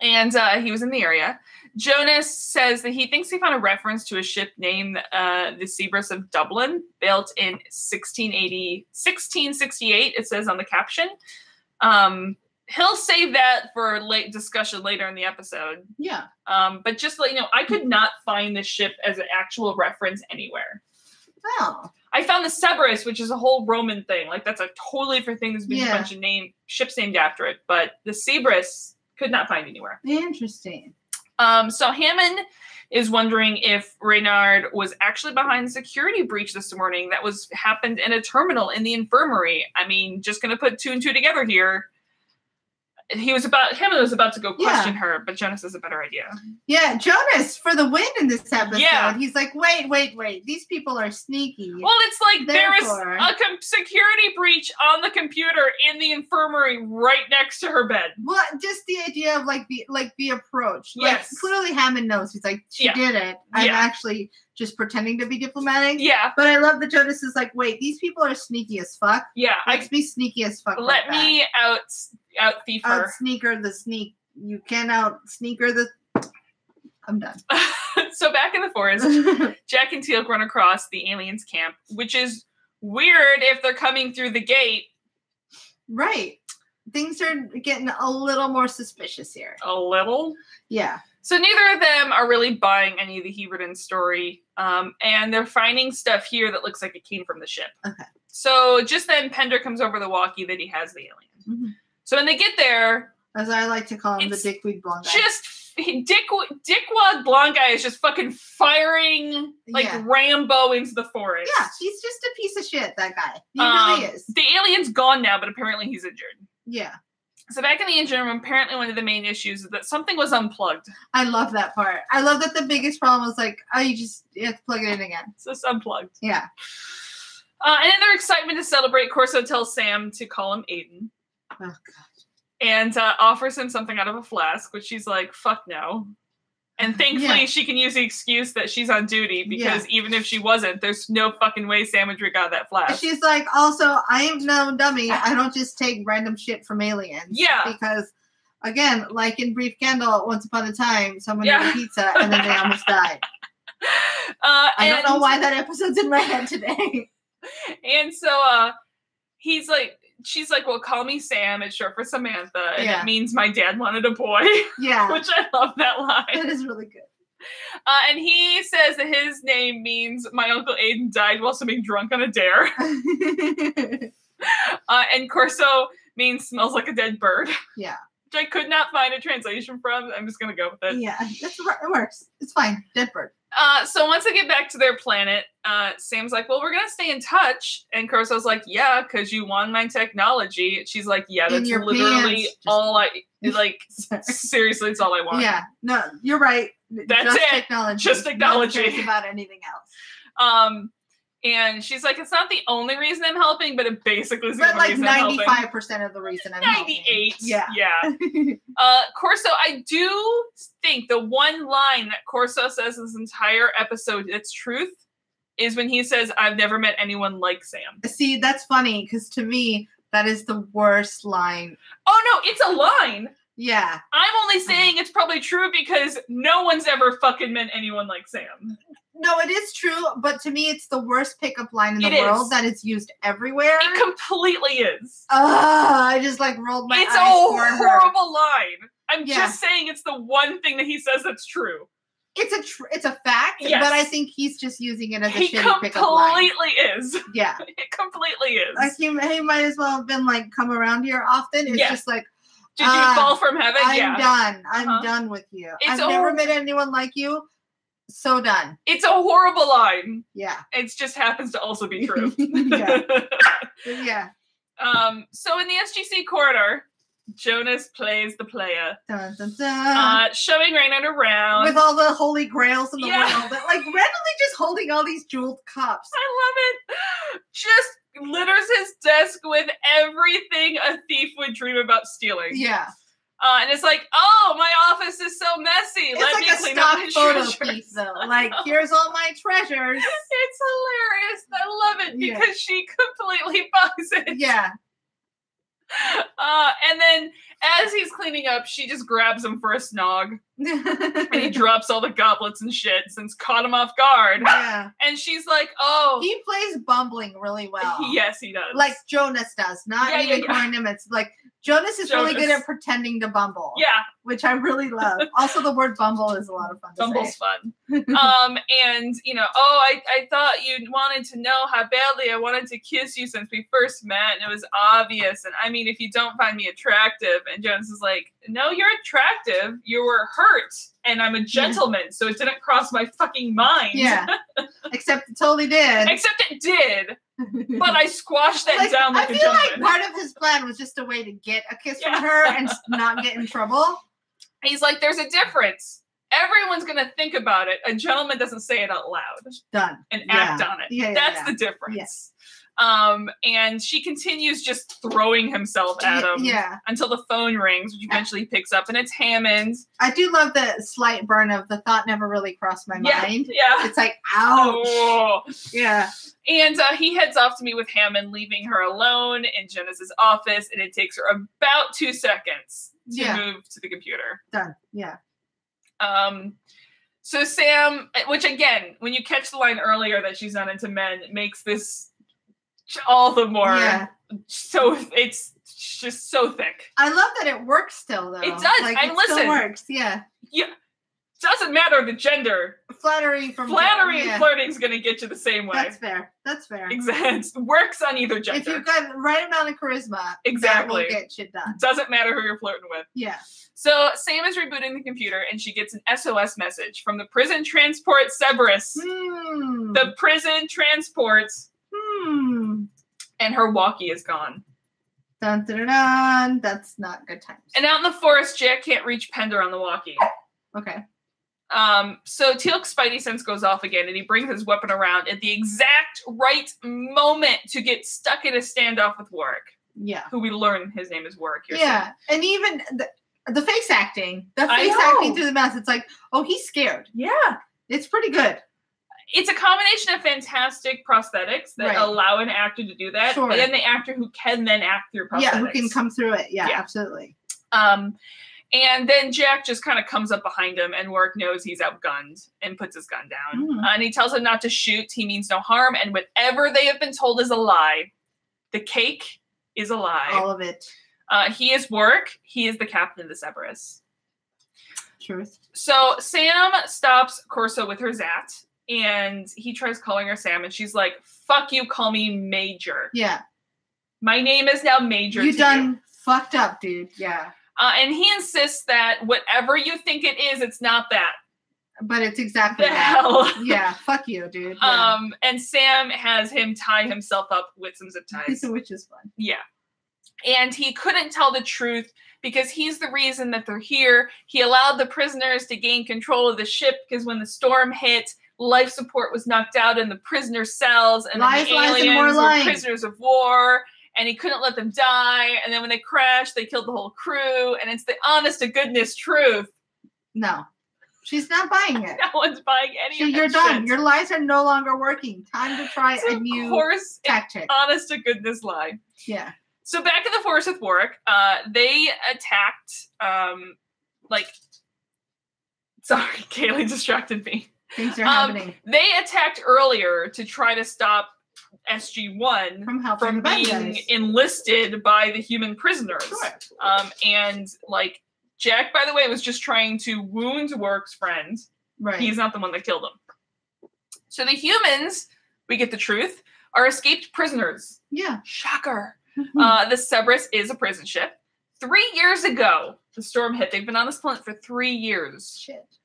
And he was in the area. Jonas says that he thinks he found a reference to a ship named the Cerberus of Dublin, built in 1668, it says on the caption. He'll save that for late discussion later in the episode. Yeah. But just to let you know, I could not find this ship as an actual reference anywhere. Oh. I found the Cerberus, which is a whole Roman thing. Like, that's a totally different thing. There's been a bunch of ships named after it. But the Cerberus could not find anywhere. Interesting. So Hammond is wondering if Reynard was actually behind the security breach this morning that happened in a terminal in the infirmary. I mean, just going to put 2 and 2 together here. Hammond was about to go question her, but Jonas has a better idea. Yeah, Jonas for the win in this episode. Yeah. He's like, wait. These people are sneaky. Well, it's like there is a security breach on the computer in the infirmary right next to her bed. Well, just the idea of the approach. Yes. Like, clearly Hammond knows. He's like, she did it. I'm actually just pretending to be diplomatic. Yeah. But I love that Jonas is like, wait, these people are sneaky as fuck. Yeah. Let's be sneaky as fuck. Let me out thief her. Out sneaker the sneak. You can out sneaker the. I'm done. So back in the forest, Jack and Teal run across the aliens' camp, which is weird if they're coming through the gate. Right. Things are getting a little more suspicious here. A little? Yeah. So neither of them are really buying any of the Hebrides story, and they're finding stuff here that looks like it came from the ship. Okay. So just then, Pender comes over the walkie that he has the alien. Mm-hmm. So when they get there, as I like to call him, the dickweed blonde guy. Just dickwad blonde guy is just fucking firing like Rambo into the forest. Yeah, he's just a piece of shit. That guy. He really is. The alien's gone now, but apparently he's injured. Yeah. So back in the engine room, apparently one of the main issues is that something was unplugged. I love that part. I love that the biggest problem was like, you have to plug it in again. So it's unplugged. Yeah. And in their excitement to celebrate, Corso tells Sam to call him Aiden. Oh, God. And offers him something out of a flask, which she's like, fuck no. And thankfully, she can use the excuse that she's on duty, because even if she wasn't, there's no fucking way Sam would drink out of that flask. She's like, also, I am no dummy. I don't just take random shit from aliens. Yeah. Because, again, like in Brief Candle, once upon a time, someone ate a pizza and then they almost died. I don't know why that episode's in my head today. And so she's like, well, call me Sam. It's short for Samantha. And it means my dad wanted a boy. Yeah. Which I love that line. That is really good. And he says that his name means my Uncle Aiden died while being drunk on a dare. And Corso means smells like a dead bird. Yeah. Which I could not find a translation from. I'm just going to go with it. Yeah, it works. It's fine. Dead bird. So once they get back to their planet, Sam's like, well, we're going to stay in touch. And Corso's like, yeah, because you won my technology. She's like, yeah, that's literally all I, like, seriously, it's all I want. Yeah, no, you're right. That's just it. Technology. Just technology. No cares about anything else. And she's like, it's not the only reason I'm helping, but it basically is the only reason I'm helping. 95% of the reason I'm helping. 98. Yeah. Corso, I do think the one line that Corso says this entire episode that's truth is when he says, I've never met anyone like Sam. See, that's funny, because to me, that is the worst line. Oh, no, it's a line. Yeah. I'm only saying it's probably true because no one's ever fucking met anyone like Sam. No, it is true, but to me, it's the worst pickup line in the world that is used everywhere. It completely is. I just rolled my eyes. It's a horrible line. I'm just saying it's the one thing that he says that's true. It's a fact, but I think he's just using it as a shitty pickup line. He completely is. Yeah. It completely is. Like, he might as well have been come around here often. It's just like, did you fall from heaven? I'm done. I'm done with you. I've never met anyone like you. So done. It's a horrible line. Yeah. It just happens to also be true. Yeah. So in the SGC corridor, Jonas plays the player, Dun, dun, dun. showing Reynard around with all the holy grails in the world, but like randomly just holding all these jeweled cups. I love it. Just litters his desk with everything a thief would dream about stealing. Yeah. And it's like, oh, my office is so messy. Let me clean up my stock photo treasures. piece, though. Like, here's all my treasures. It's hilarious. I love it because she completely bugs it. Yeah. And then as he's cleaning up, she just grabs him for a snog. And he drops all the goblets and shit since caught him off guard. Yeah. And she's like, oh. He plays bumbling really well. Yes, he does. Like Jonas does. Not even calling him. It's like Jonas is really good at pretending to bumble. Yeah. Which I really love. Also, the word bumble is a lot of fun to Bumble's say. fun. And, you know, oh, I thought you wanted to know how badly I wanted to kiss you since we first met. And it was obvious. And I mean, if you don't find me attractive. And Jonas is like, no, you're attractive. You were hurt. And I'm a gentleman. So it didn't cross my fucking mind. Yeah. Except it totally did. Except it did. But I squashed that down like a gentleman. I feel like part of his plan was just a way to get a kiss from her and not get in trouble. He's like, there's a difference. Everyone's going to think about it. A gentleman doesn't say it out loud. Done. And act on it. Yeah, That's the difference. Yes. And she continues just throwing himself at him until the phone rings, which eventually he picks up, and it's Hammond. I do love the slight burn of the thought never really crossed my mind. Yeah. It's like, ouch. Oh. Yeah. And he heads off to meet with Hammond, leaving her alone in Jonas's office, and it takes her about 2 seconds to move to the computer. Done. Yeah. So Sam, which again, when you catch the line earlier that she's not into men, makes this all the more so it's just so thick. I love that it works still though. It does. Like, and it listen, still works. Yeah. Doesn't matter the gender. Flattery and flirting is going to get you the same way. That's fair. Exactly. Works on either gender. If you've got the right amount of charisma, exactly, that will get shit done. Doesn't matter who you're flirting with. Yeah. So Sam is rebooting the computer and she gets an SOS message from the prison transport Cerberus. The prison transports. And her walkie is gone. Dun, dun, dun, dun. That's not good times. And out in the forest, Jack can't reach Pender on the walkie. Okay. So Teal'c's spidey sense goes off again, and he brings his weapon around at the exact right moment to get stuck in a standoff with Warwick. Yeah. Who we learn his name is Warwick. And even the face acting. The face acting through the mask. It's like, oh, he's scared. Yeah. It's pretty good. It's a combination of fantastic prosthetics that allow an actor to do that, and then the actor who can then act through prosthetics. Yeah, who can come through it. Yeah, absolutely. And then Jack just kind of comes up behind him, and Warwick knows he's outgunned and puts his gun down. And he tells him not to shoot. He means no harm, and whatever they have been told is a lie. The cake is a lie. All of it. He is Warwick. He is the captain of the Cerberus. Truth. So Sam stops Corso with her Zat. And he tries calling her Sam, and she's like, fuck you, call me Major. Yeah. My name is now Major. You done fucked up, dude. Yeah. And he insists that whatever you think it is, it's not that. But it's exactly the hell. Yeah, fuck you, dude. Yeah. And Sam has him tie himself up with some zip ties. Which is fun. Yeah. And he couldn't tell the truth because he's the reason that they're here. He allowed the prisoners to gain control of the ship because when the storm hit, life support was knocked out in the prisoner cells, and then the aliens were prisoners of war, and he couldn't let them die. And then when they crashed, they killed the whole crew. And it's the honest to goodness truth. No, she's not buying it. No one's buying any of it. You're done. Your lies are no longer working. Time to try a new tactic. Honest to goodness lie. Yeah. So back in the forest with Warwick, they attacked. Sorry, Kaylee distracted me. Things are happening. They attacked earlier to try to stop SG-1 from being enlisted by the human prisoners. Sure. And Jack, by the way, was just trying to wound Warwick's friend. Right. He's not the one that killed him. So the humans, we get the truth, are escaped prisoners. Yeah. Shocker. The Cerberus is a prison ship. 3 years ago, the storm hit. They've been on this planet for 3 years. Shit.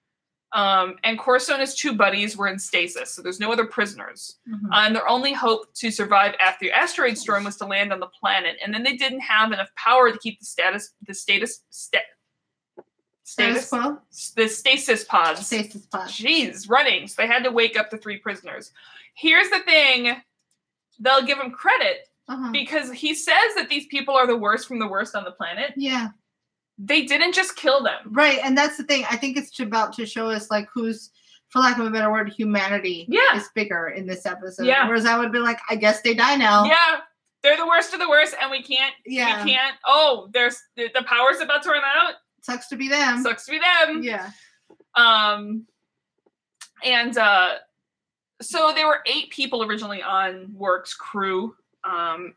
And Corso and his two buddies were in stasis, so there's no other prisoners. And their only hope to survive after the asteroid storm was to land on the planet. And then they didn't have enough power to keep the stasis quo? The stasis pods. Stasis pods. Jeez, running. So they had to wake up the three prisoners. Here's the thing. They'll give him credit because he says that these people are the worst from the worst on the planet. Yeah. They didn't just kill them. Right, and that's the thing. I think it's about to show us, like, who's, for lack of a better word, humanity is bigger in this episode. Yeah. Whereas I would be like, I guess they die now. Yeah. They're the worst of the worst, and we can't, there's, the power's about to run out. Sucks to be them. Sucks to be them. Yeah. So there were 8 people originally on Warwick's crew.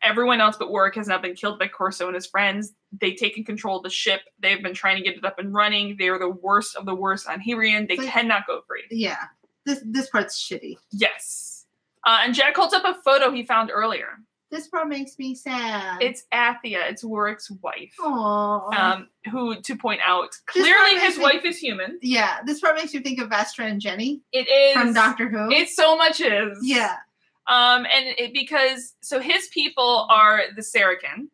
Everyone else but Warwick has now been killed by Corso and his friends. They've taken control of the ship. They've been trying to get it up and running. They are the worst of the worst on Hebridean. They cannot go free. Yeah. This part's shitty. Yes. And Jack holds up a photo he found earlier. This part makes me sad. It's Athia. It's Warwick's wife. Aww. Who, to point out, clearly his wife is human. Yeah. This part makes you think of Vastra and Jenny. It is. From Doctor Who. It so much is. Yeah. Because his people are the Saracen,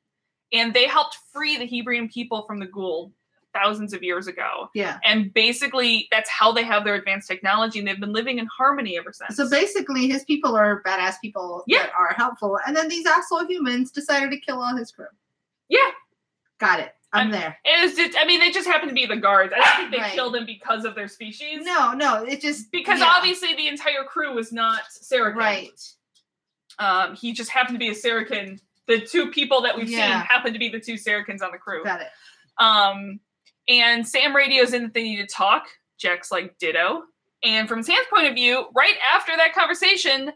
and they helped free the Hebridean people from the Ghoul thousands of years ago. Yeah. And basically, that's how they have their advanced technology, and they've been living in harmony ever since. So basically, his people are badass people that are helpful, and then these asshole humans decided to kill all his crew. Yeah. Got it. I'm there. It was just, they just happen to be the guards. I don't think they killed them because of their species. No, it just... Because obviously the entire crew was not Saracen. Right. He just happened to be a Saracen. The 2 people that we've seen happen to be the 2 Saracens on the crew. Got it. And Sam radios in that they need to talk. Jack's like, ditto. And from Sam's point of view, right after that conversation,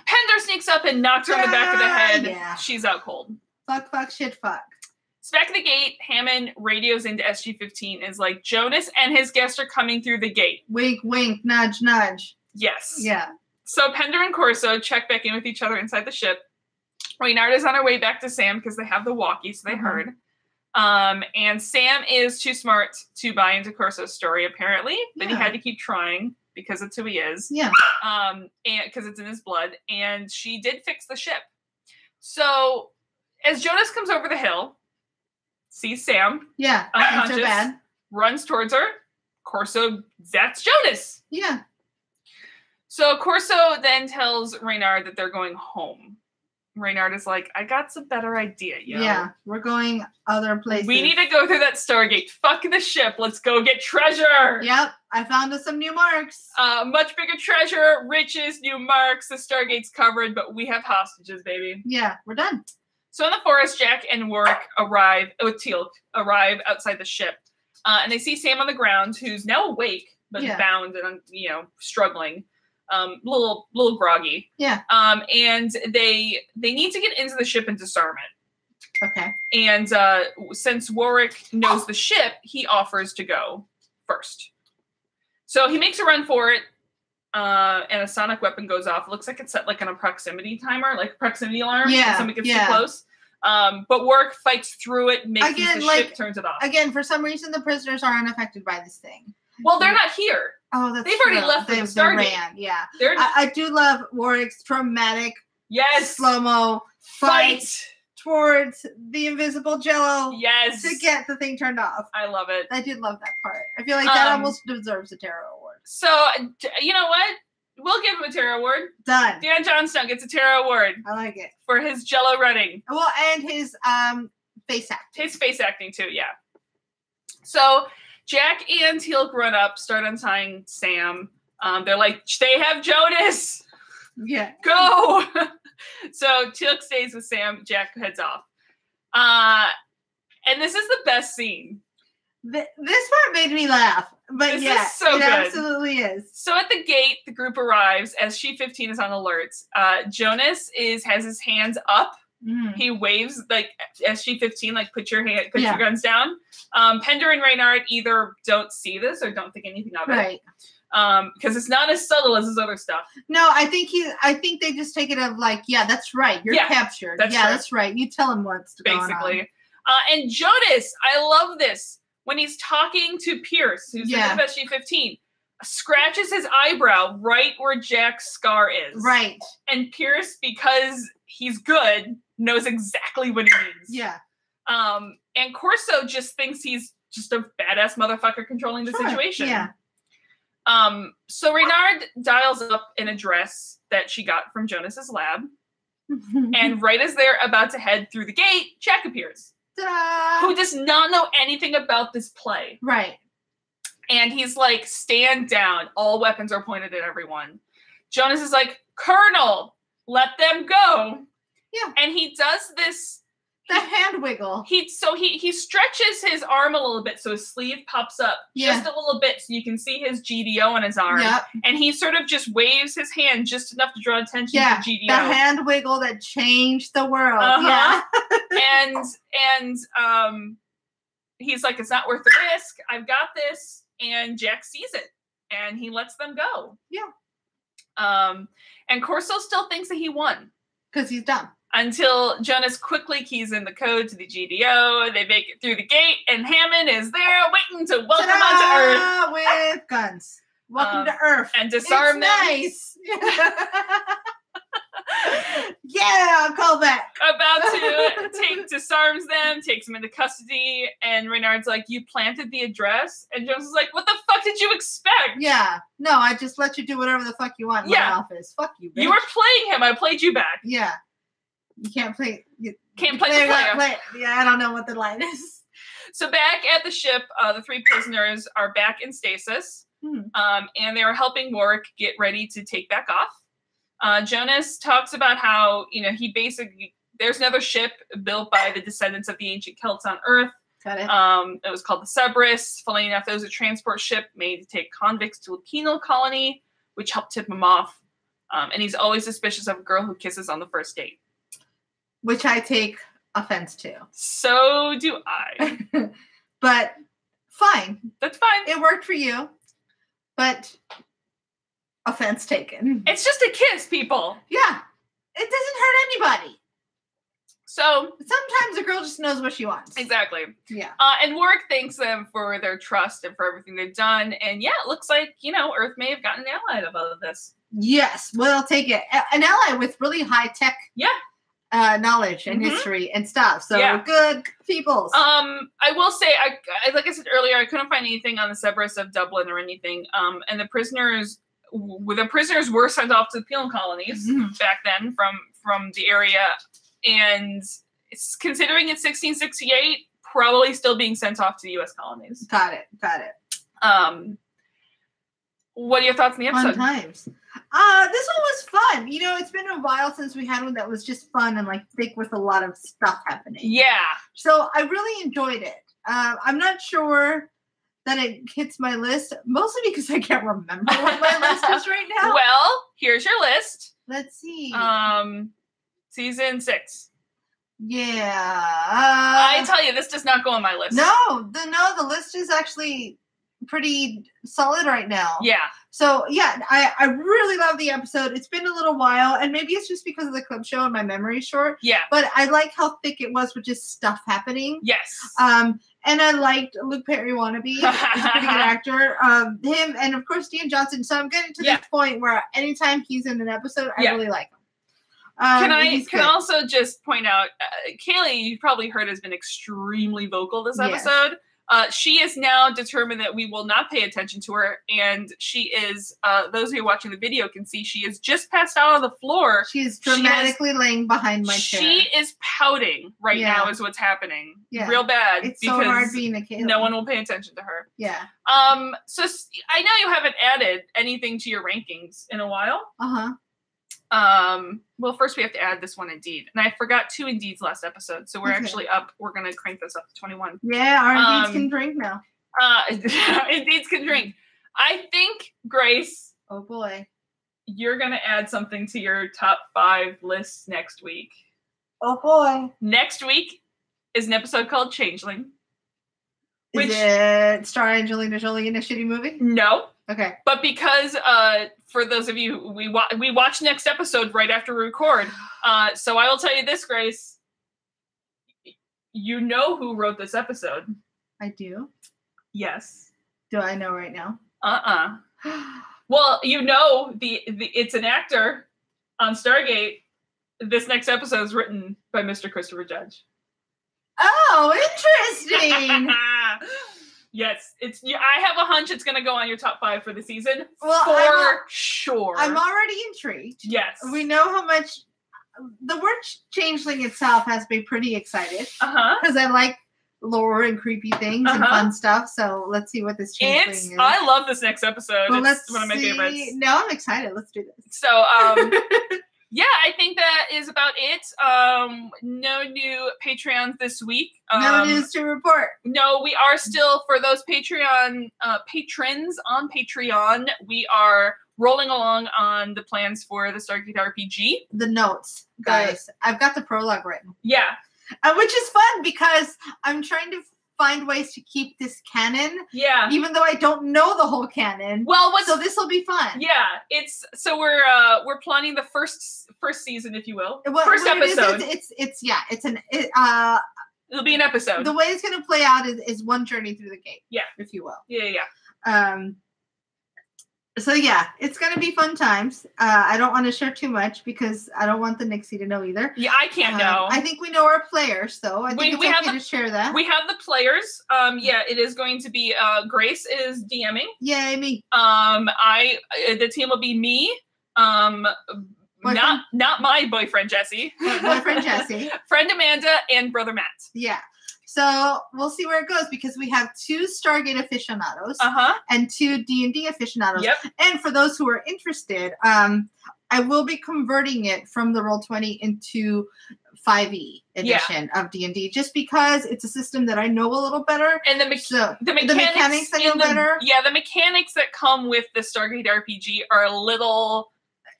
Pender sneaks up and knocks her on the back of the head. Yeah. She's out cold. Fuck, shit, fuck. So back at the gate, Hammond radios into SG-15 and is like, Jonas and his guests are coming through the gate. Wink, wink, nudge, nudge. Yes. Yeah. So Pender and Corso check back in with each other inside the ship. Reynard is on her way back to Sam because they have the walkie, so they heard. And Sam is too smart to buy into Corso's story, apparently. But he had to keep trying because it's who he is. Yeah. And because it's in his blood. And she did fix the ship. So as Jonas comes over the hill, sees Sam. Yeah. Unconscious. So bad. Runs towards her. Corso, that's Jonas. Yeah. So Corso then tells Reynard that they're going home. Reynard is like, I got some better idea, yo. Yeah, we're going other places. We need to go through that Stargate. Fuck the ship. Let's go get treasure. Yep, I found us some new marks. Much bigger treasure, riches, new marks. The Stargate's covered, but we have hostages, baby. Yeah, we're done. So in the forest, Jack and Warwick arrive outside the ship. And they see Sam on the ground, who's now awake, but bound and, struggling. Little groggy. Yeah. And they need to get into the ship and disarm it. Okay. And since Warwick knows the ship, he offers to go first. So he makes a run for it, and a sonic weapon goes off. It looks like it's set like on a proximity timer, like a proximity alarm. Yeah. If somebody gets too close. But Warwick fights through it, makes the ship, turns it off. Again, for some reason, the prisoners are unaffected by this thing. Well, they're not here. Oh, that's They've already left for the Stargate. Yeah. They're I do love Warwick's dramatic slow-mo fight towards the invisible Jello. Yes. To get the thing turned off. I love it. I did love that part. I feel like that almost deserves a Terra Award. So, you know what? We'll give him a Terra Award. Done. Dan Johnstone gets a Terra Award. I like it. For his Jello running. Well, and his face acting. His face acting, too, yeah. So, Jack and Teal'c run up, start untying Sam. They're like, they have Jonas! Yeah. Go! So, Teal'c stays with Sam. Jack heads off. And this is the best scene. This part made me laugh. But this yeah, is so it good. Absolutely is. So at the gate, the group arrives. SG-15 is on alert. Jonas has his hands up. Mm. He waves like SG-15, like put your your guns down. Pender and Reynard either don't see this or don't think anything of it. Right. Because it's not as subtle as his other stuff. No, I think they just take it of like, yeah, that's right. You're captured. That's right. You tell him what's going on. Basically. And Jonas, I love this. when he's talking to Pierce, who's Yeah. in FSG-15, scratches his eyebrow right where Jack's scar is. Right. And Pierce, because he's good, knows exactly what he means. Yeah. And Corso just thinks he's just a badass motherfucker controlling the situation. Yeah. So Reynard dials up an address that she got from Jonas's lab. And right as they're about to head through the gate, Jack appears. Ta-da! Who does not know anything about this play. Right. And he's like, stand down. All weapons are pointed at everyone. Jonas is like, Colonel, let them go. Yeah. And he does this. The hand wiggle. He stretches his arm a little bit so his sleeve pops up just a little bit so you can see his GDO on his arm. Yep. And he sort of just waves his hand just enough to draw attention to GDO. The hand wiggle that changed the world. Uh-huh. Yeah. and he's like, it's not worth the risk. I've got this. And Jack sees it. And he lets them go. Yeah. And Corso still thinks that he won. Because he's dumb. Until Jonas quickly keys in the code to the GDO. They make it through the gate, and Hammond is there waiting to welcome them onto Earth. With guns. Welcome to Earth. And disarm them. Nice. Yeah, call back. About to disarms them, takes them into custody, and Reynard's like, you planted the address? And Jonas is like, what the fuck did you expect? Yeah. No, I just let you do whatever the fuck you want in my office. Fuck you, bitch. You were playing him. I played you back. Yeah. You can't play. Can't play the player. Yeah, I don't know what the line is. So back at the ship, the 3 prisoners are back in stasis, and they are helping Warwick get ready to take back off. Jonas talks about how, he basically, there's another ship built by the descendants of the ancient Celts on Earth. Got it. It was called the Cerberus. Funnily enough, there was a transport ship made to take convicts to a penal colony, which helped tip him off. And he's always suspicious of a girl who kisses on the first date. Which I take offense to. So do I. But fine. That's fine. It worked for you. But offense taken. It's just a kiss, people. Yeah. It doesn't hurt anybody. So sometimes a girl just knows what she wants. Exactly. Yeah. And Warwick thanks them for their trust and for everything they've done. And yeah, it looks like, Earth may have gotten an ally out of all of this. Yes. Well, I'll take it. An ally with really high tech. Yeah. Knowledge and history and stuff. So good peoples. I will say, I like I said earlier, I couldn't find anything on the Cerberus of Dublin or anything. And the prisoners were sent off to the penal colonies back then from the area, and it's considering it's 1668, probably still being sent off to the U.S. colonies. Got it. What are your thoughts on the episode? Fun times. This one was fun. It's been a while since we had one that was just fun and like thick with a lot of stuff happening. Yeah. So I really enjoyed it. I'm not sure that it hits my list, mostly because I can't remember what my list is right now. Well, here's your list. Let's see. Season 6. Yeah. I tell you, this does not go on my list. No, the list is actually pretty solid right now. Yeah. So yeah, I really love the episode. It's been a little while, and maybe it's just because of the clip show and my memory's short. Yeah. But I like how thick it was with just stuff happening. Yes. And I liked Luke Perry wannabe. He's a pretty good actor. Him and of course Dean Johnson. So I'm getting to this point where anytime he's in an episode, I really like him. Can I also just point out, Kaylee, you've probably heard, has been extremely vocal this episode. She is now determined that we will not pay attention to her, and she is, those of you watching the video can see, she is just passed out on the floor. She is dramatically laying behiin my chair. She is pouting right now is what's happening. Yeah. Real bad. It's so hard being a kid. No one will pay attention to her. Yeah. So I know you haven't added anything to your rankings in a while. Uh-huh. Well, first we have to add this one Indeed. And I forgot 2 Indeeds last episode, so we're actually up. We're going to crank this up to 21. Yeah, our Indeeds can drink now. Indeeds can drink. I think, Grace. Oh, boy. You're going to add something to your top 5 lists next week. Oh, boy. Next week is an episode called Changeling. Is it star Angelina Jolie in a shitty movie? No. Okay. But because for those of you, we watch next episode right after we record. So I will tell you this, Grace. You know who wrote this episode. I do. Yes. Do I know right now? Well, you know, it's an actor on Stargate. This next episode is written by Mr. Christopher Judge. Oh, interesting. Yes, I have a hunch it's going to go on your top 5 for the season. Well, for sure. I'm already intrigued. Yes. We know how much the word changeling itself has me pretty excited. Because I like lore and creepy things and fun stuff. So let's see what this changeling is. I love this next episode. Well, it's one of my favorites. No, I'm excited. Let's do this. So, yeah, I think that is about it. No new Patreons this week. No news to report. No, we are still, for those Patreon patrons on Patreon, we are rolling along on the plans for the Stargate RPG. The notes, guys. I've got the prologue written. Yeah. Which is fun because I'm trying to find ways to keep this canon. Yeah. Even though I don't know the whole canon. Well, so this will be fun. Yeah. We're planning the first season, if you will. First episode. It'll be an episode. The way it's going to play out is one journey through the gate. Yeah. If you will. Yeah. So yeah, it's gonna be fun times. I don't want to share too much because I don't want the Nixie to know either. Yeah, I can't know. I think we know our players, though. I think it's okay to share that. We have the players. Yeah, it is going to be Grace is DMing. Yay, me. The team will be me. Not my boyfriend Jesse. Boyfriend Jesse. Friend Amanda and brother Matt. Yeah. So we'll see where it goes because we have 2 Stargate aficionados and 2 D&D aficionados. Yep. And for those who are interested, I will be converting it from the Roll20 into 5e edition of D&D just because it's a system that I know a little better. And the mechanics I know better. Yeah, the mechanics that come with the Stargate RPG are a little...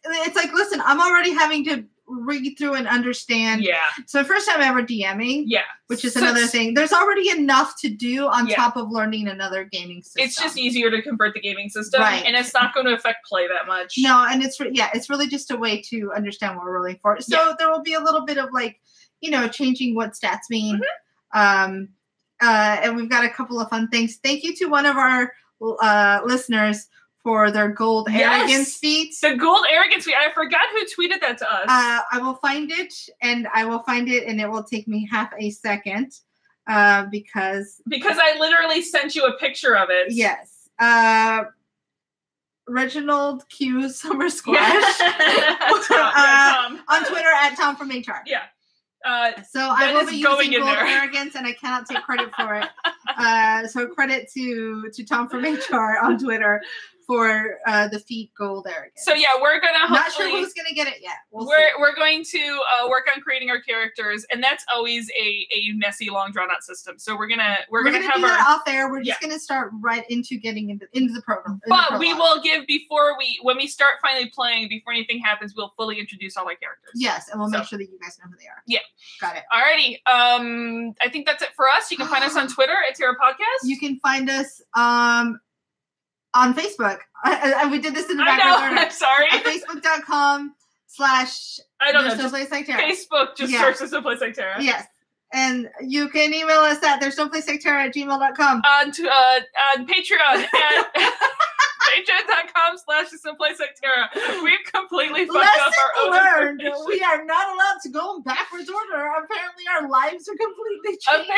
It's like, listen, I'm already having to read through and understand. Yeah. So first time ever DMing. Yeah. Which is another thing. There's already enough to do on top of learning another gaming system. It's just easier to convert the gaming system. Right. And it's not going to affect play that much. No, and it's really just a way to understand what we're rolling for. So there will be a little bit of changing what stats mean. And we've got a couple of fun things. Thank you to one of our listeners for their gold arrogance feats. The gold arrogance feat. I forgot who tweeted that to us. I will find it, and it will take me half a second because I literally sent you a picture of it. Yes. Reginald Q Summer Squash on Twitter at Tom from HR. Yeah. So I will be using gold arrogance, and I cannot take credit for it. So credit to Tom from HR on Twitter for the feat gold arrogance. So yeah, we're gonna hopefully, not sure who's gonna get it yet. We're going to work on creating our characters, and that's always a messy, long drawn out system. So we're gonna have do that out there. We're just gonna start right into getting into the program. But we will give when we start finally playing, before anything happens, we'll fully introduce all our characters. Yes, and we'll make sure that you guys know who they are. Yeah, got it. Alrighty. I think that's it for us. You can find us on Twitter at Terra Podcast. You can find us on Facebook. We did this in the background. I'm sorry. At Facebook.com/ I don't know. There's no place like Terra. Facebook just searches No Place Like Terra. Yes. And you can email us at there's no place like Terra @gmail.com. On Patreon at patreon.com/someplace-like-terra. We've completely fucked up our own learned. We are not allowed to go in backwards order. Apparently our lives are completely changed.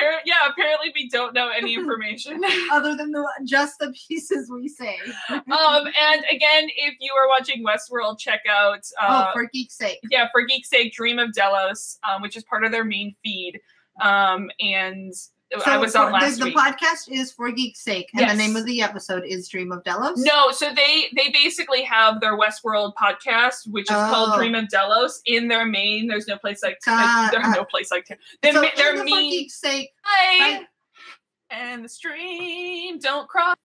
Apparently we don't know any information. Other than just the pieces we say. And again, if you are watching Westworld, check out For Geek's Sake. Yeah, For Geek's Sake, Dream of Delos, which is part of their main feed. And so I was on last week. The podcast is For Geek's Sake, and the name of the episode is Dream of Delos? No, so they basically have their Westworld podcast, which is called Dream of Delos. In their main, there's no place like there's no place like their main. For Geek's Sake. Bye. And the stream don't cross.